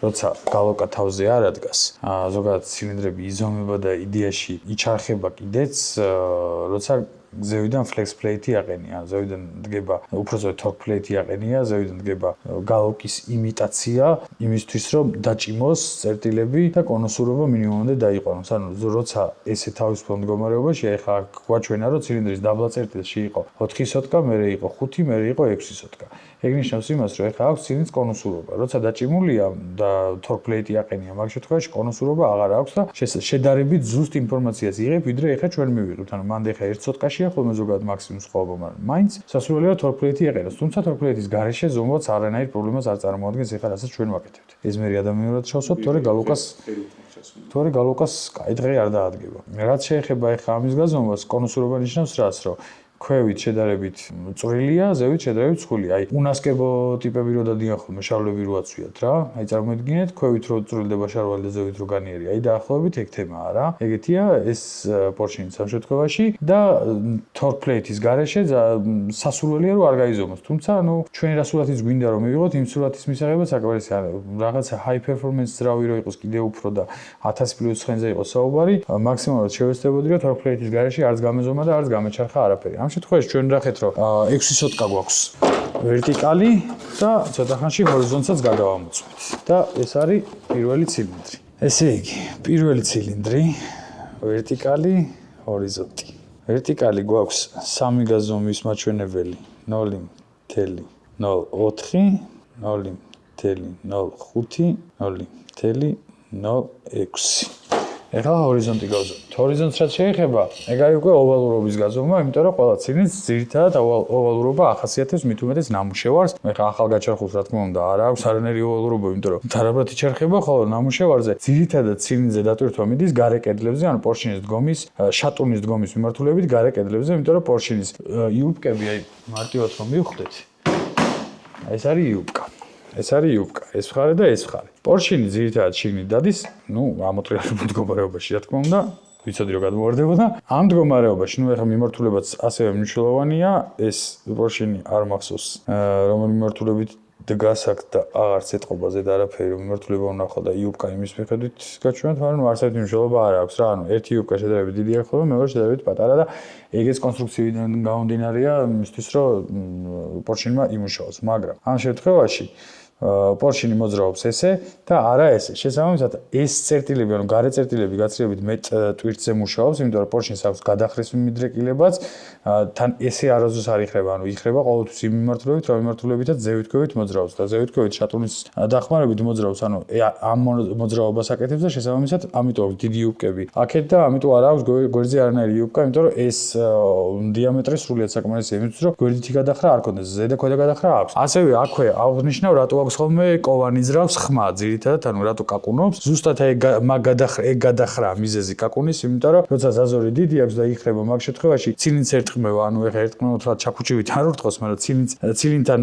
როცა გალოკა თავზე არ ადგას, ზოგადად ცილინდრები იზომება და იდეაში იჩარხება კიდეც, როცა ზევიდან flex plate-ი აყენია, ზევიდან დგება უпроსტად torque plate-ი აყენია, ზევიდან დგება გალოკის იმიტაცია, იმისთვის რომ დაჭიმოს წერტილები და კონუსურობა მინიმუმამდე დაიყვანოს. ანუ როცა ესე თავისუფალ მდგომარეობაში, ეხლა გვაჩვენა რომ ცილინდრის დაბლა წერტილში იყო 4 სოტკა, მერე იყო 5, მერე იყო 6 სოტკა. ეგ ნიშნავს იმას, რომ ეხლა აქვს ცილინდრის კონუსურობა. როცა დაჭიმულია და torque plate-ი აყენია, მაგ შემთხვევაში კონუსურობა აღარ აქვს და შედარებით ზუსტ ინფორმაციას იღებ, ვიდრე ეხლა ჩვენ მივიღებთ. ანუ მანდ ეხლა 1 სოტკაშია ხოლმე ზოგადად მაქსიმუმ სხვაობა, მაგრამ მაინც სასურველია torque plate-ი აყენოს. თუმცა torque plate-ის გარეშე ზომბაც არანაირ პრობლემას არ წარმოადგენს ეხლა რასაც ჩვენ ვაკეთებთ. ეს მე ადამიანურად შევსვათ, თორე გალოკას კაი დღე არ დაადგება. რაც შეეხება ეხლა ამის გაზომვას, კონუსურობა ნიშნავს რას, რომ ქვევით შედარებით წვრილია, ზევით შედარებით ცხვილი. აი, უნასკებო ტიპები რო დადიან ხოლმე, შარვალები რო აწვიათ რა. აი, წარმოიდგინეთ, ქვევით რო წვრილდება შარვალი და ზევით რო განიერია. აი, დაახლოებით ეგ თემაა რა. ეგეთია ეს პორშინის ამ შემთხვევაში და torque plate-ის გარეშე სასურველია რომ არ გაიზომოს. თუმცა, ანუ ჩვენ რა სურათიც გვინდა რომ მივიღოთ, იმ სურათის მისაღებად საკმარისი არა. რაღაცა high performance ძრავი რო იყოს კიდე უფრო და 1000 პლუს ცხენზე იყოს საუბარი, მაქსიმალურად შევეცდებოდი რომ torque plate-ის გარეშე არც გამეზომა და არც გამეჩარხა არაფერი. ამ შემთხვევაში ჩვენ ნახეთ რომ 6 სოტკა გვაქვს ვერტიკალი და ცოტა ხანში ჰორიზონტსაც გადავამოწმეთ. და ეს არის პირველი ცილინდრი. ესე იგი, პირველი ცილინდრი, ვერტიკალი, ჰორიზონტი. ვერტიკალი გვაქვს 3 გაზომვის მაჩვენებელი 0.04, 0.05, 0.06. ეხლა ჰორიზონტი გავზომოთ. ჰორიზონტს რაც შეეხება, ეგ არის უკვე ოვალურობის გაზომა, იმიტომ რომ ყველა ცილინდრს ძირითადად ოვალურობა ახასიათებს მით უმეტეს ნამუშევარს. ეხლა ახალგაჩერხულს რა თქმა უნდა არ აქვს არანაირი ოვალურობა, იმიტომ რომ თარაბრად იჩერხება, ხოლო ნამუშევარზე ძირითადად ცილინდრზე დატვირთვა მიდის გარე კედლებზე, ანუ პორშინის დგომის, შატუნის დგომის მიმართულებით გარე კედლებზე, იმიტომ რომ პორშინის იუბკები, აი მარტივად რომ მივხვდეთ, ეს არის იუბკა. ეს არის იუბკა, ეს მხარე და ეს მხარე. პორშინი ძირითადად შიგნით დადის, ამოტრიალებ მდგომარეობაში, რა თქმა უნდა, ვიცოდი რომ გადმოვარდებოდა. ამ მდგომარეობაში, ეხლა მიმართულებაც ასევე მნიშვნელოვანია, ეს პორშინი არ მახსოვს, რომელი მიმართულებით დგას აქ და აღარც ეთყობა ზედ არაფერი, რომ მიმართულება ვნახო და იუბკა იმის მიხედვით გაჩვენოთ, მაგრამ არცერთი მნიშვნელობა არ აქვს რა, ანუ ერთი იუბკა შედარებით დიდი არის ხოლმე, მეორე შედარებით პატარა და ეგეც კონსტრუქციიდან გამომდინარეა იმისთვის, რომ პორშინმა იმუშაოს, მაგრამ ამ შემთხვევაში პორშინი მოძრაობს ესე და არა ესე. შესაბამისად, ეს წერტილები, ანუ გარე წერტილები გაცილებით მეტ ტვირთზე მუშაობს, იმიტომ რომ პორშინს აქვს გადახრის მიმდრეკილებაც, თან ესე არასდროს არ იხრება, ანუ იხრება ყოველთვის იმ მიმართულებით, რა მიმართულებითაც ზევითქვევით მოძრაობს და ზევითქვევით შატუნის დახმარებით მოძრაობს, ანუ ამ მოძრაობას აკეთებს და შესაბამისად, ამიტომ დიდი იუბკები აქეთ და ამიტომ არ აქვს გვერდზე არანაირი იუბკა, იმიტომ რომ ეს დიამეტრი სრულიად საკმარისია იმისთვის, რომ გვერდითი გადახრა არ ქონდეს, ზედა ქვედა გადახრა აქვს. ასევე აქვე აღნიშნავ რატო აქვს ხოლმე კოვანი ძრავს ხმა ძირითადად, ანუ რატო კაკუნობს. ზუსტად ეგ გადახრა მიზეზი კაკუნის, იმიტომ რომ როცა ზაზორი დიდი აქვს და იხრება მაგ შემთხვევაში ცილინდს ერტყმება, ანუ ეხა ერტყმება რა ჩაქუჩივით არ ურტყოს, მაგრამ ცილინდთან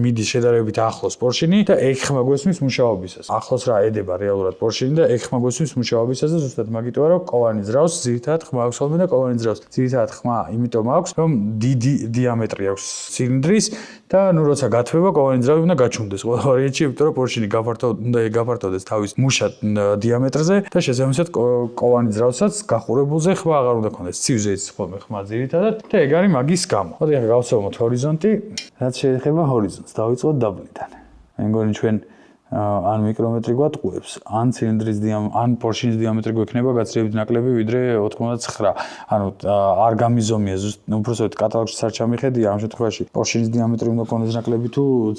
მიდის შედარებით ახლოს პორშინი და ეგ ხმა გვესმის მუშაობისას. ახლოს რა ედება რეალურად პორშინი და ეგ ხმა გვესმის მუშაობისას და ზუსტად მაგიტოა რომ კოვანი ძრავს ძირითადად ხმა აქვს ხოლმე და კოვანი ძრავს ძირითადად ხმა იმიტომ აქვს, რომ დიდი დიამეტრი აქვს ცილინდრის და ნუ როცა გათვება კოვანი ძრავი უნდა გაჩუნდეს. ვარიაცი, იმიტომ რომ პორშინი უნდა გაფართოვდეს თავის მუშად დიამეტრზე და შესაბამისად კოვანი ძრავსაც გახურებულზე ხმა აღარ უნდა ქონდეს. ცივზე იცის ხოლმე ხმა ძირითადად და ეგ არის მაგის გამო. მოდი ახლა გავცელოთ ჰორიზონტი. რაც შეეხება ჰორიზონტს, დავიწყოთ დაბლიდან. მე მგონი ჩვენ ან მიკრომეტრი გვატყუებს, ან ცილინდრის ან პორშინის დიამეტრი გვექნება გაცილებით ნაკლები ვიდრე 4.9. ანუ არ გამიზომია ზუსტ უბრალოდ კატალოგში არ ჩამიხედია ამ შემთხვევაში პორშინის დიამეტრი უნდა ქონდეს ნაკლები თუ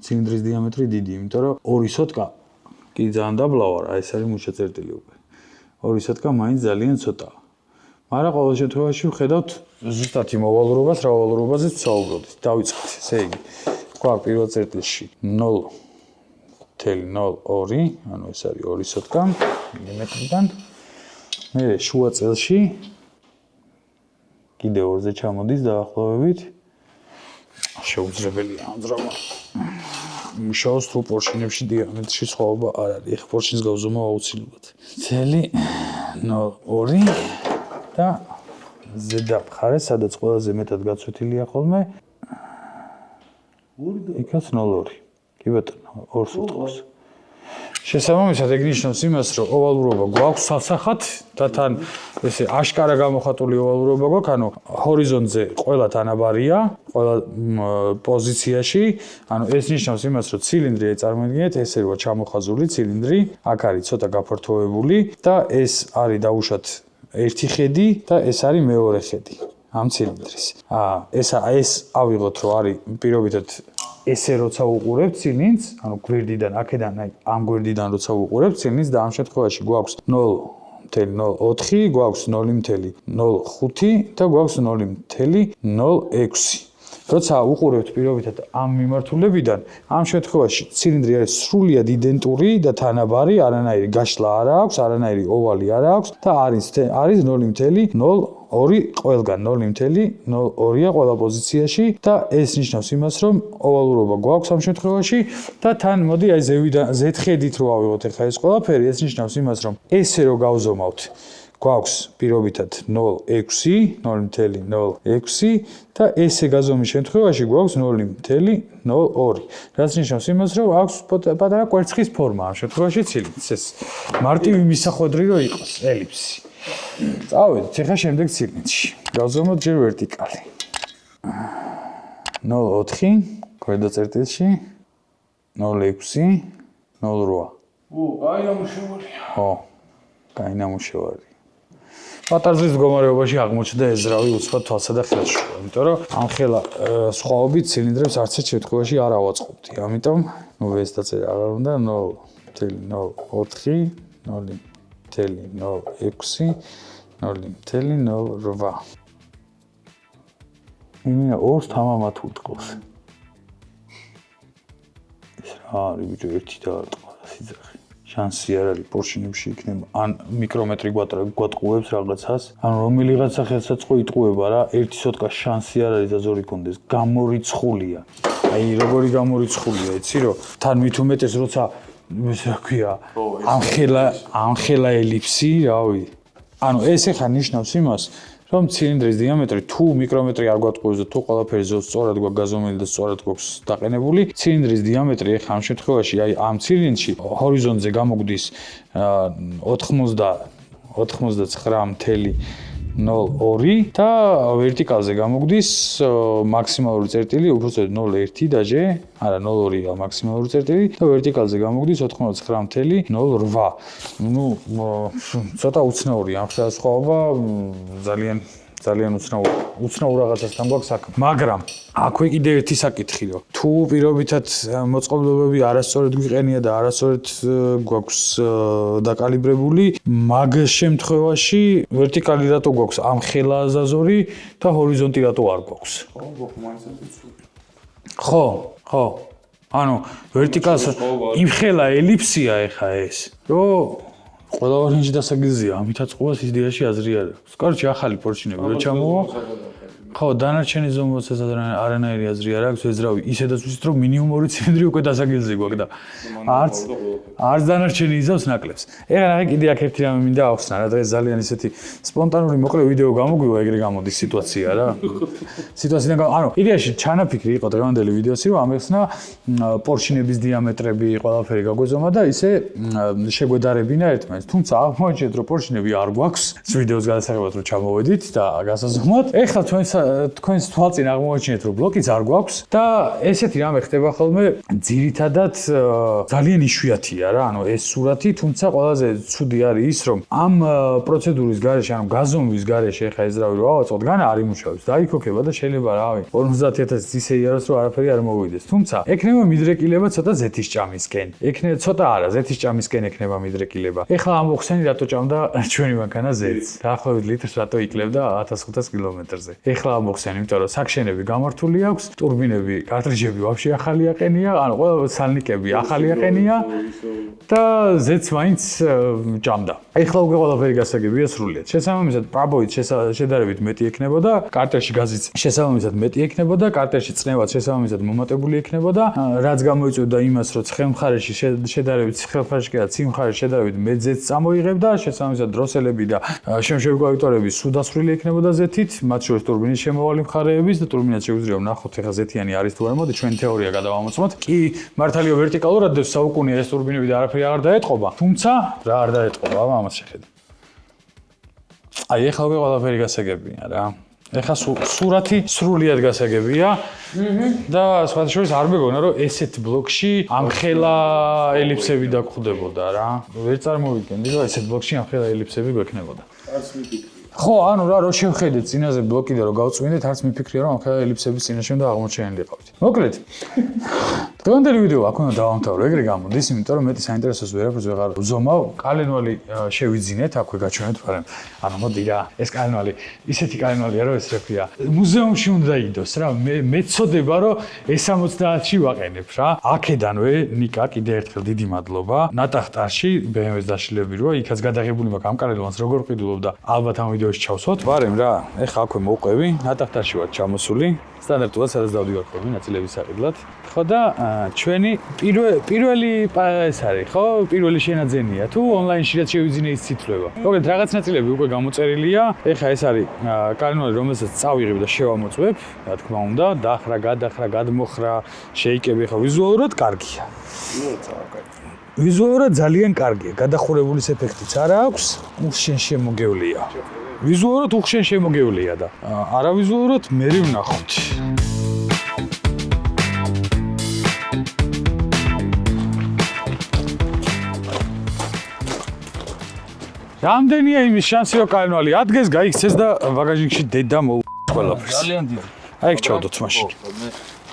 ცილინდრის დიამეტრი დიდი, იმიტომ რომ 2 სოტკა კი ძალიან დაბლავარ, აი ეს არის მუშა წერტილი უკვე. 2 სოტკა მაინც ძალიან ცოტაა. მაგრამ ყოველ შემთხვევაში ვხედავთ ზუსტად იმ ოვალურობას, რა ოვალურობაზეც ვსაუბრობთ. დავიწყოთ, ესე იგი, გვაქვს პირველ წერტილში 0.02, ანუ ეს არის 2 სოტკა მილიმეტრიდან. მერე შუა წელში კიდე 2-ზე ჩამოდის დაახლოებით. შეუძლებელია ამ ძრავა. მუშაობს თუ პორშინებში დიამეტრში სხვაობა არ არის. ეხლა პორშინს გავზომავ აუცილებლად. 0.02 და ზედა მხარე, სადაც ყველაზე მეტად გაცვეთილია ხოლმე. იქაც 0.2. კი ბატონო, 2 სუტყავს. შესაბამისად ეგ ნიშნავს იმას, რომ ოვალურობა გვაქვს სასახად და თან ესე აშკარა გამოხატული ოვალურობა გვაქვს, ანუ ჰორიზონტზე ყველა თანაბარია, ყველა პოზიციაში, ანუ ეს ნიშნავს იმას, რომ ცილინდრი წარმოიდგინეთ, ესე როა ჩამოხაზული ცილინდრი, აქ არის ცოტა გაფართოებული და ეს არის დაუშვათ ერთი ხედი და ეს არის მეორე ხედი ამ ცილინდრის. ეს ავიღოთ, რომ არის პირობითად ესე როცა უყურებთ ცილინდრს, ანუ გვერდიდან, აქედან, ამ გვერდიდან როცა უყურებთ ცილინდრს და ამ შემთხვევაში გვაქვს 0.04, გვაქვს 0.05 და გვაქვს 0.06. როცა უყურებთ პირობითად ამ მიმართულებიდან, ამ შემთხვევაში ცილინდრი არის სრულიად იდენტური და თანაბარი, არანაირი გაშლა არ აქვს, არანაირი ოვალი არ აქვს და არის 0.02 ყველგან 0.02-ია ყველა პოზიციაში და ეს ნიშნავს იმას, რომ ოვალურობა გვაქვს ამ შემთხვევაში და თან მოდი აი ზედხედით რო ავიღოთ ახლა ეს ყველაფერი, ეს ნიშნავს იმას, რომ ესე რო გავზომავთ გვაქვს პირობითად 0.6 და ესე გაზომვის შემთხვევაში გვაქვს 0.02, რაც ნიშნავს იმას, რომ აქვს პატარა კვერცხის ფორმა ამ შემთხვევაში ცილინდრს, ეს მარტივი მისახვედრი რო იყოს, ელიფსი. წავედით ახლა შემდეგ ცილინდრში. გავზომოთ ჯერ ვერტიკალი. 0.4 ქვედა წერტილში 0.6 0.8. კაი ნამუშევარია. ხო, კაი ნამუშევარი. პატარძლის მდგომარეობაში აღმოჩნდა ეზრავი უცხო თვალსა და ხელშუა, იმიტომ რომ ამ ხელა სხვაობით ცილინდრებს არც ერთ შემთხვევაში არ ავაწყობდი. ამიტომ ეს დაწერა აღარ უნდა 0.04 0.06 0.08. იმინა ორს თამამად უტყობს. ეს რა არის ბიჭო, ერთი და არ ტყვა სიძახი. შანსი არ არის პორშინებში იქნება ან მიკრომეტრი გვატყუებს რაღაცას, ან რომელიღაცა ხელსაწყო იტყუება რა, ერთი სოტკა შანსი არ არის და ზორი კონდეს, გამორიცხულია. აი როგორი გამორიცხულია, იცი რომ თან მით უმეტეს როცა ესე ქვია, ამ ხელა ელიფსი, რავი. ანუ ეს ახლა ნიშნავს იმას, რომ ცილინდრის დიამეტრი თუ მიკრომეტრი არ გვატყუებს და თუ ყველაფერი სწორად გვაქვს გაზომილი და სწორად გვაქვს დაყენებული, ცილინდრის დიამეტრი ახლა ამ შემთხვევაში აი ამ ცილინდრში ჰორიზონტზე გამოგვდის 89.02 და ვერტიკალზე გამოგვდის მაქსიმალური წერტილი, უბრალოდ 0.1 დაჟე, არა 0.2-ია მაქსიმალური წერტილი და ვერტიკალზე გამოგვდის 89.08. ნუ ცოტა უცნაურია ამ სხვაობა, ძალიან უცნაურ რაღაცასთან გვაქვს საქმე. მაგრამ აქვე კიდევ ერთი საკითხი, რომ თუ პირობითად მოწყობილობები არასწორად გვიყენია და არასწორად გვაქვს დაკალიბრებული, მაგ შემთხვევაში ვერტიკალი რატო გვაქვს ამ ხელაა ზაზორი და ჰორიზონტი რატო არ გვაქვს? ხო. ანუ ვერტიკალს იმ ხელა ელიფსია ეხა ეს. რომ ყველა ორინჯი დასაგეზია, ამითაც ყოველს იდეაში აზრი არ აქვს. კაროჩე ახალი პორშინები რო ჩამოვა. ხო, დანარჩენი ზომოსაც არანაირი აზრი არ აქვს, ეძრავი. ისედაც ვიცით რომ მინიმუმ 2 ცილინდრი უკვე დასაგეზზე გვაქვს და არც დანარჩენი იზავს ნაკლებს. ეხლა რა კიდე აქ ერთი რამე მინდა ახსნა რა, დღეს ძალიან ისეთი სპონტანური მოკლე ვიდეო გამოგვივა, ეგრე გამოდის სიტუაცია რა. სიტუაციიდან ანუ იდეაში ჩანაფიქრი იყო დღევანდელი ვიდეოსი, რომ ამეხსნა პორშინების დიამეტრები, ყველაფერი გაგვეზომა და ისე შეგვედარებინა ერთმანეთს. თუმცა აღმოჩნდეთ რომ პორშინები არ გვაქვს, ვიდეოს გადასაღებად რომ ჩამოვედით და გასაზომოთ. ეხლა თქვენს თვალწინ აღმოაჩინეთ რომ ბლოკიც არ გვაქვს და ესეთი რამე ხდება ხოლმე ძირითადად ძალიან იშვიათია რა, ანუ ეს სურათი, თუმცა ყველაზე ცუდი არის ის რომ ამ პროცედურის გარეშე, ანუ გაზომვის გარეშე ეხა ეძრავი რომ ავაწყოთ, განა არ იმუშავებს, დაიქოქება და შეიძლება რავი 50000 ისე იაროს რომ არაფერი არ მოვიდეს. თუმცა ექნება მიდრეკილება ცოტა ზეთისჭამისკენ. ცოტა არა, ზეთისჭამისკენ ექნება მიდრეკილება. ეხლა ამოხსენი რატო ჭამდა ჩვენი მანქანა ზეთს. დაახლოებით litrს რატო იკლებდა 1500 კილომეტრზე. ეხლა ამოხსენ, იმიტომ რომ საქშენები გამართული აქვს, ტურბინები, კარტრიჯები ვაფშე ახალი აყენია, ანუ ყველა სალნიკები ახალი აყენია და ზეთს მაინც ჭამდა. ეხლა უკვე ყველაფერი გასაგებია სრულიად. შესაბამისად, პრაბოით შედარებით მეტი ექნებოდა, კარტერში გაზიც შესაბამისად მეტი ექნებოდა, კარტერში წნევაც შესაბამისად მომატებული ექნებოდა, რაც გამოიწვევდა იმას, რომ ცხელმხარეში შედარებით ცხელმხარეში და ციმხარეში შედარებით მეტ ზეთს წამოიღებდა, შესაბამისად დროსელები და შემშევი კოლექტორები სუდასრული ექნებოდა ზეთით, მათ შორის ტურბინის შემოვალი მხარეების და ტურბინაც შეგვიძლია ვნახოთ ეხლა ზეთიანი არის თუ არა, მოდი ჩვენ თეორია გადავამოწმოთ. კი, მართალია ვერტიკალურად საუკუნე ეს ტურბინები და არაფერი აღარ დაეტყობა, თუმცა რა არ დაეტყობა, ამას შეხედე. აი, ეხლა უკვე ყველაფერი გასაგებია რა. ეხლა სურათი სრულიად გასაგებია. და სხვათა შორის არ მეგონა რომ ესეთ ბლოკში ამხელა ელიფსები დაგხვდებოდა რა. ვერ წარმოვიდგენდი რომ ესეთ ბლოკში ამხელა ელიფსები გვექნებოდა. არც მიფიქრია. ხო, ანუ რა რო შევხედეთ წინაზე ბლოკი და რო გავწვინდეთ, არც მიფიქრია რომ ამხელა ელიფსების წინაშე უნდა აღმოჩენილიყავით. მოკლედ. დღევანდელი ვიდეო აქ უნდა დავამთავრო, ეგრე გამოდის, იმიტომ რომ მეტი საინტერესოს ვერაფერს ვეღარ ვზომავ. კალენვალი შევიძინეთ, აქვე გაჩვენეთ, მაგრამ ანუ მოდი რა, ეს კალენვალი, ისეთი კალენვალია რომ ეს რეფია. მუზეუმში უნდა იდოს რა, მეცოდება რომ S60-ში ვაყენებ რა. აქედანვე ნიკა კიდე ერთხელ დიდი მადლობა. ნატახტარში BMW-ს დაშლები როა, იქაც გადაღებული მაქვს ამ კალენვალს როგორ ყიდულობ და ალბათ ამ ვიდეოში ჩავსვათ. ვარემ რა, ეხლა აქვე მოვყვევი, ნატახტარში ვარ ჩამოსული. სტანდარტულად სადაც დავდივარ ხოლმე ნაწილების საყიდლად. ხო და ჩვენი პირველი ეს არის, ხო? პირველი შენაძენია. თუ ონლაინში რაც შევიძინე ის ციტლება. მოკლედ რაღაც ნაწილები უკვე გამოწერილია. ეხლა ეს არის კალენვალი, რომელსაც წავიღებ და შევამოწმებ, რა თქმა უნდა, დახრა, გადახრა, გადმოხრა, შეიკები, ხო, ვიზუალურად კარგია. ვიზუალურად ძალიან კარგია. გადახურებულის ეფექტიც არა აქვს, უხშენ შემოგევლია. ვიზუალურად უხშენ შემოგევლია და არავიზუალურად მე ვნახოთ. რამდენია იმის შანსი რომ კალენვალი ადგეს, გაიქცეს და ბაგაჟინში დედა მოუყვა ყველაფერს. ძალიან დიდი. აი ეგ ჩავდოთ მაშინ.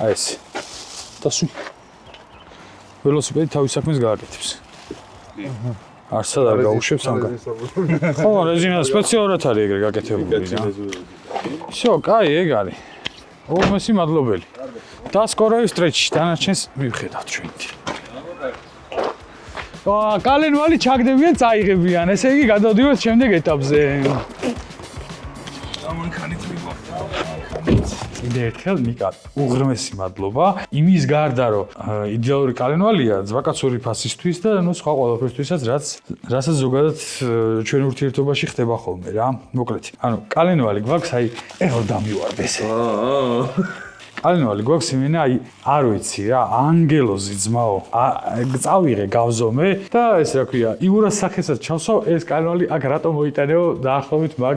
აი ეს. დასუ. ველოსიპედი თავის საქმეს გააკეთებს. არსად არ გაუშვებს ამგან. ხო, რეზინა სპეციალურად არის ეგრე გაკეთებული რა. всё, კაი, ეგ არის. ორმესი მადლობელი. და სკოროვის სტრეჩში დანარჩენს მივხედავთ ჩვენით. კალენვალი ჩაგდებიან, წაიღებიან. ესე იგი გადავდივართ შემდეგ ეტაპზე. ამანქანით მიგვაქვს. კიდე ერთხელ ნიკა, უღრმესი მადლობა. იმის გარდა რომ იდეალური კალენვალია ძვაკაცური ფასისთვის და ნუ სხვა ყველაფერსთვისაც რასაც ზოგადად ჩვენ ურთიერთობაში ხდება ხოლმე რა. მოკლედ, ანუ კალენვალი გვაქვს, აი, ეხლა დამივარდ ესე. კალენვალი გვაქვს იმენა, აი, არ ვიცი რა, ანგელოზი ძმაო. წავიღე, გავზომე და ეს რა ქვია, იურას სახესაც ჩავსვავ, ეს კალენვალი აქ რატომ მოიტანეო დაახლოებით მაგ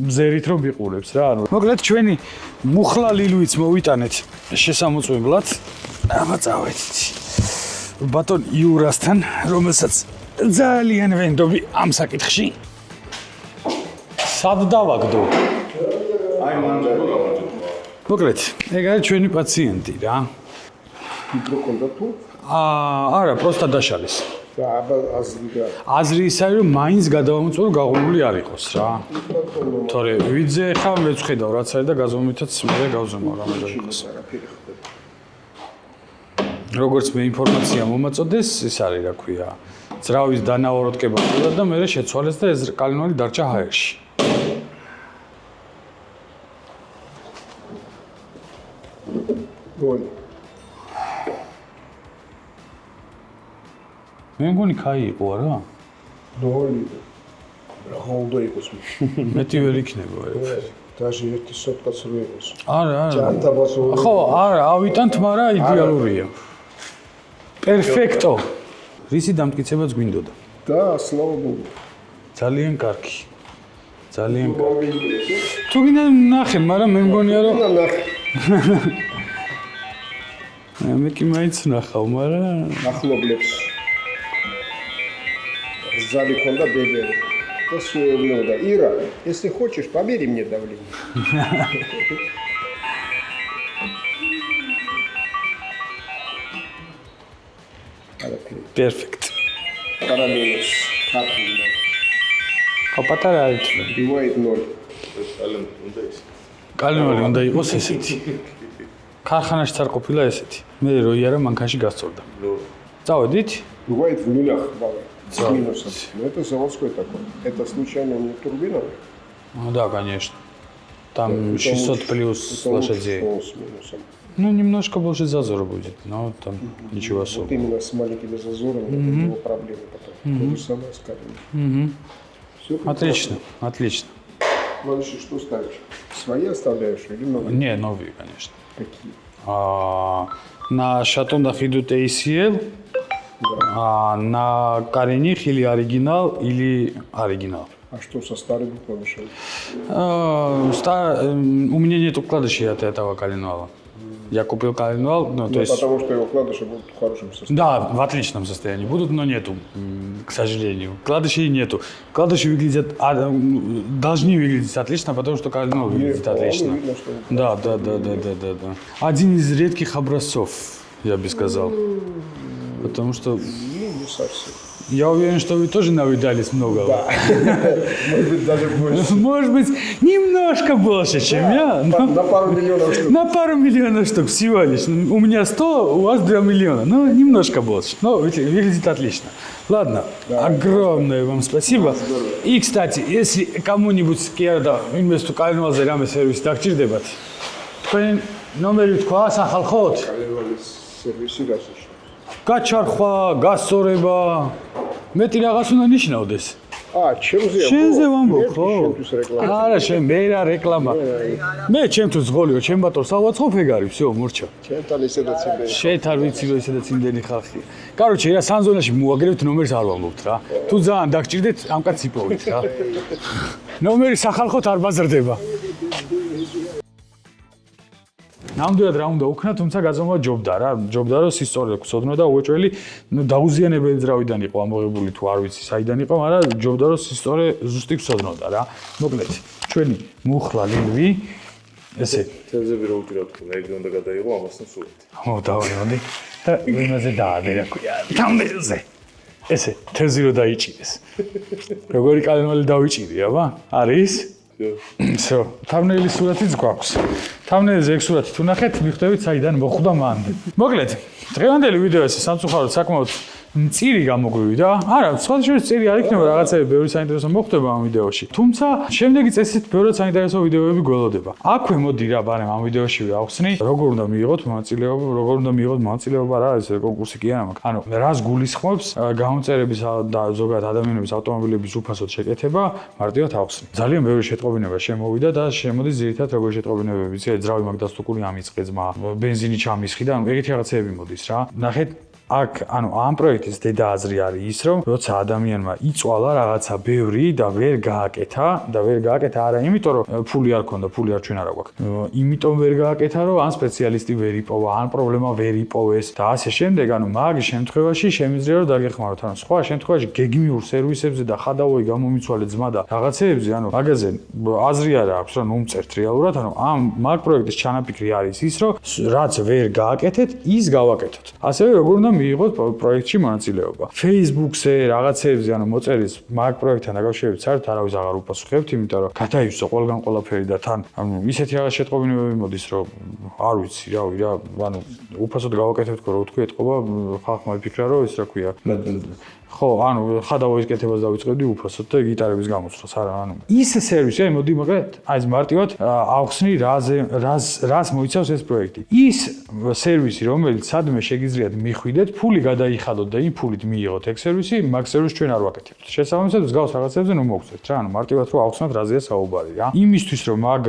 მზერით რომ ვიყურებს რა. ანუ მოკლედ ჩვენი მუხლა ლილვიც მოვიტანეთ შესამოწმებლად. აბა წავედით. ბატონ იურასთან, რომელსაც ძალიან ვენდობი ამ საკითხში. სად დავაგდო? აი მანჯა მოკლედ, ეგ არის ჩვენი პაციენტი რა. მიკროკონდა თუ? არა, პროსტა დაშალის. და აბა აზრი და აზრი ის არის, რომ მაინც გადავამოწმო, რომ გაღვივებული არ იყოს რა. თორე ვიძე ხა მეც ხედავ რაც არის და გაზომვითაც მე გავზომავ რა მაგარი იყოს. როგორც მე ინფორმაცია მომაწოდეს, ის არის რა ქვია. ძრავის დანაოროტკება ხდება და მე შეცვალეს და ეს კალენვალი დარჩა ჰაერში. გოლი. მე მგონი кай იყო რა. გოლი. რა უნდა იყოს? მეტი ვერ იქნება ეგ. даже ერთი სოტკაც რო იყოს. არა, არა. ჯანტაბას ხო, არა, ავიტანთ, მაგრამ იდეალურია. პერფექტო. რისი დამტკიცებაც გვინდოდა? და სლავა ბოგу. ძალიან კარგი. ძალიან კარგი. თუ გინდა ნახე, მაგრამ მე მგონია რომ მე კი მაინც ნახავ, მაგრამ ახლობლებს. Сзади конда бегали. Да суевно, Ира, если хочешь, помери мне давление. Perfect. Карамелец. Капли. Капатара არის. Бывает 0. კალენვალი უნდა იყოს ესეთი. ქარხანაში არ ყოფილა ესეთი. მე რო იარა მანქანაში გასწორდა. წავედით? Бывает в нулях, бывает. С минусом. Но это заводской такой. Это случайно не турбина? Ну да, конечно. Там 600 плюс лошадей. С минусом. Ну, немножко больше зазора будет, но там ничего особого. Вот именно с маленькими зазорами это его проблемы потом. То же самое с кабелем. Все Отлично, отлично. Смотришь, что ставишь? Свои оставляешь или новые? Не, новые, конечно. Какие? На Шатон Дахидут ACL, на Карених или оригинал, или оригинал. А что со старыми вкладышами? У меня нет вкладышей от этого коленвала. Я купил коленвал, ну, то есть... Потому что его вкладыши будут в хорошем состоянии. Да, в отличном состоянии будут, но нету, к сожалению. Вкладышей нету. Вкладыши выглядят, должны выглядеть отлично, потому что коленвал выглядит отлично. Видно, что Да. Один из редких образцов, я бы сказал. Потому что не совсем. я уверен, что вы тоже навидались много. Да. Может быть, даже больше. Может быть, немножко больше, чем я. Но На пару миллионов штук. на пару миллионов штук всего лишь. У меня 100, у вас 2 миллиона. Ну, немножко больше. Но выглядит отлично. Ладно, огромное вам спасибо. И, кстати, если кому-нибудь инвесту коленвал заряме сервис так чирдебат, номер თქვა სახალხოდ Сервисы различные. გაჩარხვა, გასწორება, მეტი რაღაც უნდა ნიშნავდეს. Чем же? შენზე ვამბობ, ხო? Ჩემთვის რეკლამა. არა, შენ მე რა რეკლამა. მე ჩემთვის ზღოლიო, ჩემ ბატონს ავაწყობ ეგარი, всё, მურჩა. Ჩემთან ისედაც იმდენი. შეეთან ვიცი რომ ისედაც იმდენი ხალხია. კაროჩე, რა სანზონაში მოაგრევთ ნომერს არ ვამბობთ რა. თუ ძალიან დაგჭირდეთ, ამ კაცს იპოვეთ რა. ნომერი სახალხოდ არ ბაზრდება. ნამდვილად რა უნდა უქნა, თუმცა გაზომვა ჯობდა რა. ჯობდა რომ სისწორე გწოდნო და უეჭველი დაუზიანებელი ძრავიდან იყო ამოღებული თუ არ ვიცი საიდან იყო, მაგრამ ჯობდა რომ სისწორე ზუსტი გწოდნოდა რა. მოკლედ, ჩვენი მუხლა ლილვი ესე თევზები რო უჭირავთ ხოლმე, ეგ უნდა გადაიღო ამასთან სულით. დავაიმოდი და იმაზე დაადე რა ქვია. თამბელზე. ესე თევზი რო დაიჭირეს. როგორი კალენვალი დავიჭირი, აბა? არის? всё, თამბნელი სურათიც გვაქვს. თამბნელზე ეგ სურათი თუ ნახეთ, მიხვდებით საიდან მოხვდა მან. მოკლედ, დღევანდელი ვიდეო ეს სამწუხაროდ საკმაოდ მწირი გამოგვივიდა. არა, სხვა შორის წირი არ იქნება, რაღაცები ბევრი საინტერესო მოხდება ამ ვიდეოში. თუმცა, შემდეგი წესით ბევრი საინტერესო ვიდეოები გველოდება. აქვე მოდი რა ბარემ ამ ვიდეოში ვახსნი, როგორ უნდა მიიღოთ მონაწილეობა, როგორ უნდა მიიღოთ მონაწილეობა რა ეს კონკურსი კი არა, ანუ რას გულისხმობს გამომწერების და ზოგადად ადამიანების ავტომობილების უფასოდ შეკეთება, მარტივად ახსნი. ძალიან ბევრი შეტყობინება შემოვიდა და შემოდის ძირითადად როგორი შეტყობინებები, იცი, ძრავი მაგდასტუკული ამიწყე ძმა, ბენზინი ჩამისხი და ეგეთი რაღაცეები მოდის რა. ნახეთ აქ, ანუ ამ პროექტის დედა აზრი არის ის, რომ როცა ადამიანმა იწვალა რაღაცა ბევრი და ვერ გააკეთა არა იმიტომ, რომ ფული არ ქონდა, ფული არ ჩვენ არა გვაქვს. იმიტომ ვერ გააკეთა, რომ ან სპეციალისტი ვერ იპოვა, ან პრობლემა ვერ იპოვეს და ასე შემდეგ, ანუ მაგის შემთხვევაში შემიძლია რომ დაგეხმაროთ. ანუ სხვა შემთხვევაში გეგმიურ სერვისებზე და ხადავოი გამომიცვალე ძმა და რაღაცეებზე, ანუ მაგაზე აზრი არა აქვს, რომ უმწერთ რეალურად, ანუ ამ მაგ პროექტის ჩანაფიქრი არის ის, რომ რაც ვერ გააკეთეთ, ის გავაკეთოთ. ასევე როგორ უნდა მიიღოთ პროექტში მონაწილეობა. Facebook-ზე რაღაცეებზე, ანუ მოწერის მაგ პროექტთან დაკავშირებით საერთოდ არავის აღარ უპასუხებთ, იმიტომ რომ გადაივსო ყველგან ყველაფერი და თან ანუ ისეთი რაღაც შეტყობინებები მოდის, რომ არ ვიცი, რავი რა, ანუ უფასოდ გავაკეთებთ, რო თქვი ეთყობა, ხალხმა იფიქრა, რომ ეს რა ქვია. ხო, ანუ ხადავოის კეთებას დავიწყებდი უფასოდ და გიტარების გამოცვლას, არა, ანუ ის სერვისი, აი მოდი მოკლედ, აი მარტივად ავხსნი რას მოიცავს ეს პროექტი. ის სერვისი, რომელიც სადმე შეგიძლიათ მიხვიდეთ, ფული გადაიხადოთ და იმ ფულით მიიღოთ ეგ სერვისი, მაგ სერვისს ჩვენ არ ვაკეთებთ. შესაბამისად, მსგავს რაღაცებზე ნუ მოგწევთ რა, ანუ მარტივად რომ ავხსნათ რაზეა საუბარი რა. იმისთვის რომ მაგ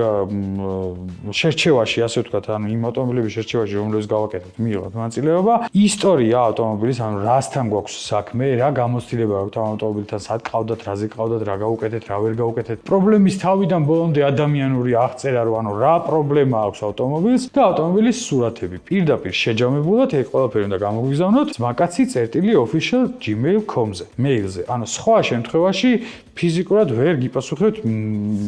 შერჩევაში, ასე ვთქვათ, ანუ იმ ავტომობილების შერჩევაში, რომლებიც გავაკეთებთ, მიიღოთ მონაწილეობა, ისტორია ავტომობილის, ანუ რასთან გვაქვს საქმე, რა გამოცდილება აქვს ამ ავტომობილთან, სად ყავდათ, რაზე ყავდათ, რა გავუკეთეთ, რა ვერ გავუკეთეთ. პრობლემის თავიდან ბოლომდე ადამიანური აღწერა, რომ ანუ რა პრობლემა აქვს ავტომობილს და ავტომობილის სურათები. პირდაპირ შეჯამებულად ეგ ყველაფერი უნდა გამოგვიგზავნოთ zmakatsi@official@gmail.com-ზე, მეილზე. ანუ სხვა შემთხვევაში ფიზიკურად ვერ გიპასუხებთ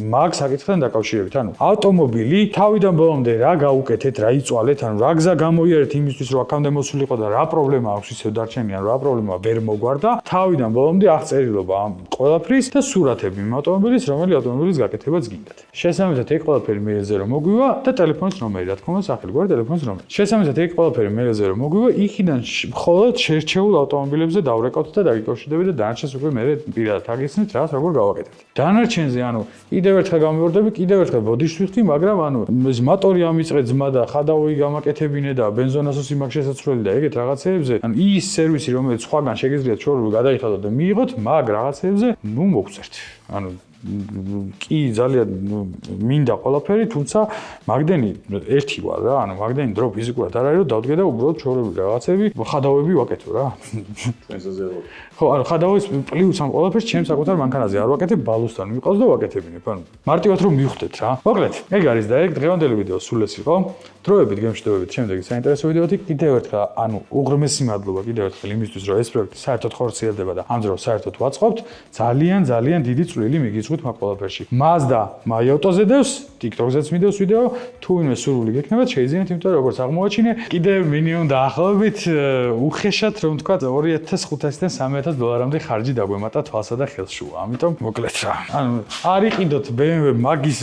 მაგ საკითხთან დაკავშირებით. ანუ ავტომობილი თავიდან ბოლომდე რა გაუკეთეთ, რა იწვალეთ, ანუ რა გზა გამოიარეთ იმისთვის, რომ აქამდე მოსულიყო და რა პრობლემა აქვს ისევ დარჩენილი, ანუ რა პრობლემა ვერ მოგვარდა. თავიდან ბოლომდე აღწერილობა ამ ყველაფრის და სურათები იმ ავტომობილის, რომელი ავტომობილის გაკეთებაც გინდათ. შესაბამისად, ეგ ყველაფერი მეილზე რომ მოგვივა და ტელეფონის ნომერი, რა თქმა უნდა, სახელი გვარი ტელეფონის ნომერი. შესაბამისად, ეგ ყველაფერი მეილზე რომ მოგვივა, იქიდან მხოლოდ შერჩეულ ავტომობილებზე დავრეკავთ და დაგიკავშირდებით და დანარჩენს უკვე მე პირადად აგიხსნით, რას როგორ გავაკეთებთ. დანარჩენზე, ანუ კიდევ ერთხელ გამოვარდები, კიდევ ერთხელ ბოდიშს ვიხდი, მაგრამ ანუ ეს მოტორი ამიწყე ძმა და ხადავოი გამაკეთებინე და ბენზონასოსი მაგ შესაძლებელი და ეგეთ რაღაცეებზე, ანუ ის სერვისი, რომელიც სხვაგან შეგიძლიათ შორული გადაიხადოთ და მიიღოთ, მაგ რაღაცეებზე ნუ მოგწერთ. ანუ კი ძალიან მინდა ყველაფერი, თუმცა მაგდენი ერთი ვარ რა, ანუ მაგდენი დრო ფიზიკურად არ არის, რომ დავდგე და უბრალოდ ჩორებული რაღაცები, ხადავები ვაკეთო რა. ხო, ანუ ხადავის პლუს ამ ყველაფერს ჩემს საკუთარ მანქანაზე არ ვაკეთებ, ბალუსთან მიყავს და ვაკეთებინებ. ანუ მარტივად რომ მივხვდეთ რა. მოკლედ, ეგ არის და ეგ დღევანდელი ვიდეო სულ ეს იყო. დროებით გემშვიდობებით შემდეგი საინტერესო ვიდეოთი. კიდევ ერთხელ, ანუ უღრმესი მადლობა კიდევ ერთხელ იმისთვის, რომ ეს პროექტი საერთოდ ხორციელდება და ამ დროს საერთოდ ვაწყობთ. ძალიან დიდი წვლილი მიგიწვით მაგ ყველაფერში. Mazda Mayoto-ზე დევს, TikTok-ზეც მიდევს ვიდეო, თუ ვინმე სურვილი გექნებათ, შეიძინეთ, იმიტომ რომ როგორც აღმოაჩინე, კიდევ მინიმუმ დაახლოებით უხეშად რომ თქვა $2500-დან $3000-მდე ხარჯი დაგვემატა თვალსა და ხელშუა. ამიტომ მოკლედ რა. ანუ არ იყიდოთ BMW მაგის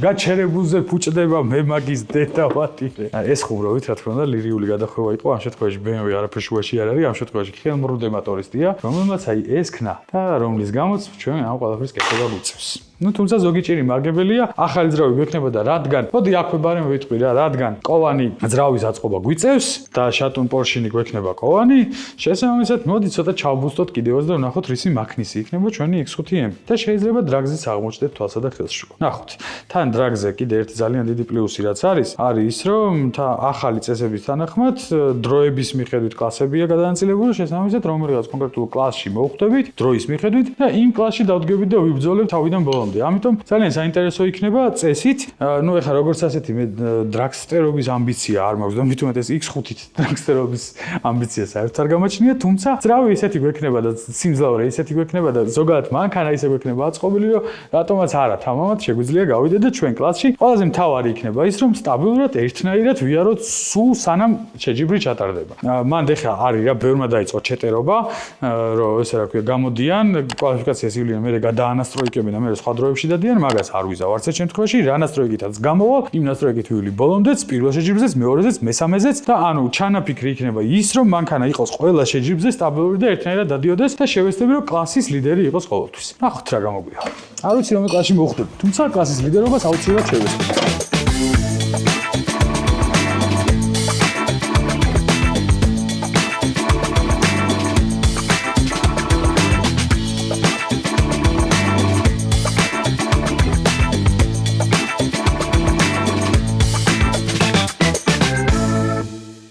გაჩერებულზე ფუჭდება მე მაგის დედა ვატირე. ეს ხუმრობით რა თქმა უნდა ლირიული გადახვევა იყო. ამ შემთხვევაში BMW არაფერ შუაში არ არის. ამ შემთხვევაში ხელმრუდე მოტორისტია, რომელმაც აი ეს ქნა და რომლის გამოც ჩვენ ამ ყველაფერს კეთება გვიწევს. Ну, თუმცა ზოგი ჭირი მარგებელია, ახალი ძრავი გვექნებოდა, რადგან, მოდი აქვე ბარემ ვიტყვი რა, რადგან კოვანი ძრავის აწყობა გვიწევს და შატუნ პორშინი გვექნება კოვანი, შესაბამისად, მოდი ცოტა ჩავბუსტოთ კიდევაც და ვნახოთ რისი მაქნისი იქნება ჩვენი X5M და შეიძლება დრაგზის აღმოჩნდეთ თვალსა და ხელშუა. ნახოთ. თან დრაგზე კიდე ერთი ძალიან დიდი პლუსი რაც არის ის რომ ახალი წესების თანახმად დროების მიხედვით კლასებია გადანაწილებული, შესაბამისად, რომელიღაც კონკრეტულ კლასში მოვხვდებით დროის მიხედვით და იმ კლასში დავდგებით და ვიბრძოლებ თავიდან ბოლომდე. ამიტომ ძალიან საინტერესო იქნება წესით. ნუ ეხლა როგორც ასეთი მე დრაგსტერობის ამბიცია არ მაქვს და მithumet ეს X5-ით დრაგსტერობის ამბიცია საერთოდ არ გამაჩნია, თუმცა ძრავი ისეთი გვექნება და სიმძლავრე ისეთი გვექნება და ზოგადად მანქანა ისე გვექნება აწყობილი, რომ რატომაც არა თამამად შეგვიძლია გავიდეთ და ჩვენ კლასში ყველაზე მთავარი იქნება ის, რომ სტაბილურად ერთნაირად ვიაროთ სულ სანამ შეჯიბრი ჩატარდება. მანდ ეხლა არის რა ბევრმა დაიწყო ჩეტერობა, რომ ესე რა ქვია გამოდიან, კვალიფიკაციას ივლიან, მე გადაანასტროიკებენ და მე სხვა დროებში დადიან, მაგას არ ვიზავ არც ერთ შემთხვევაში, რა ნასტროიკითაც გამოვალ, იმ ნასტროიკით ვივლი ბოლომდეც, პირველ შეჯიბრზეც, მეორეზეც, მესამეზეც და ანუ ჩანაფიქრი იქნება ის, რომ მანქანა იყოს ყველა შეჯიბრზე სტაბილური და ერთნაირად დადიოდეს და შევეცდები, რომ კლასის ლიდერი იყოს ყოველთვის. ნახოთ რა გამოგვია. არ ვიცი რომელ კლასში მოვხვდები, თუმცა კლასის ლიდერობას აუცილებლად შევეცდები.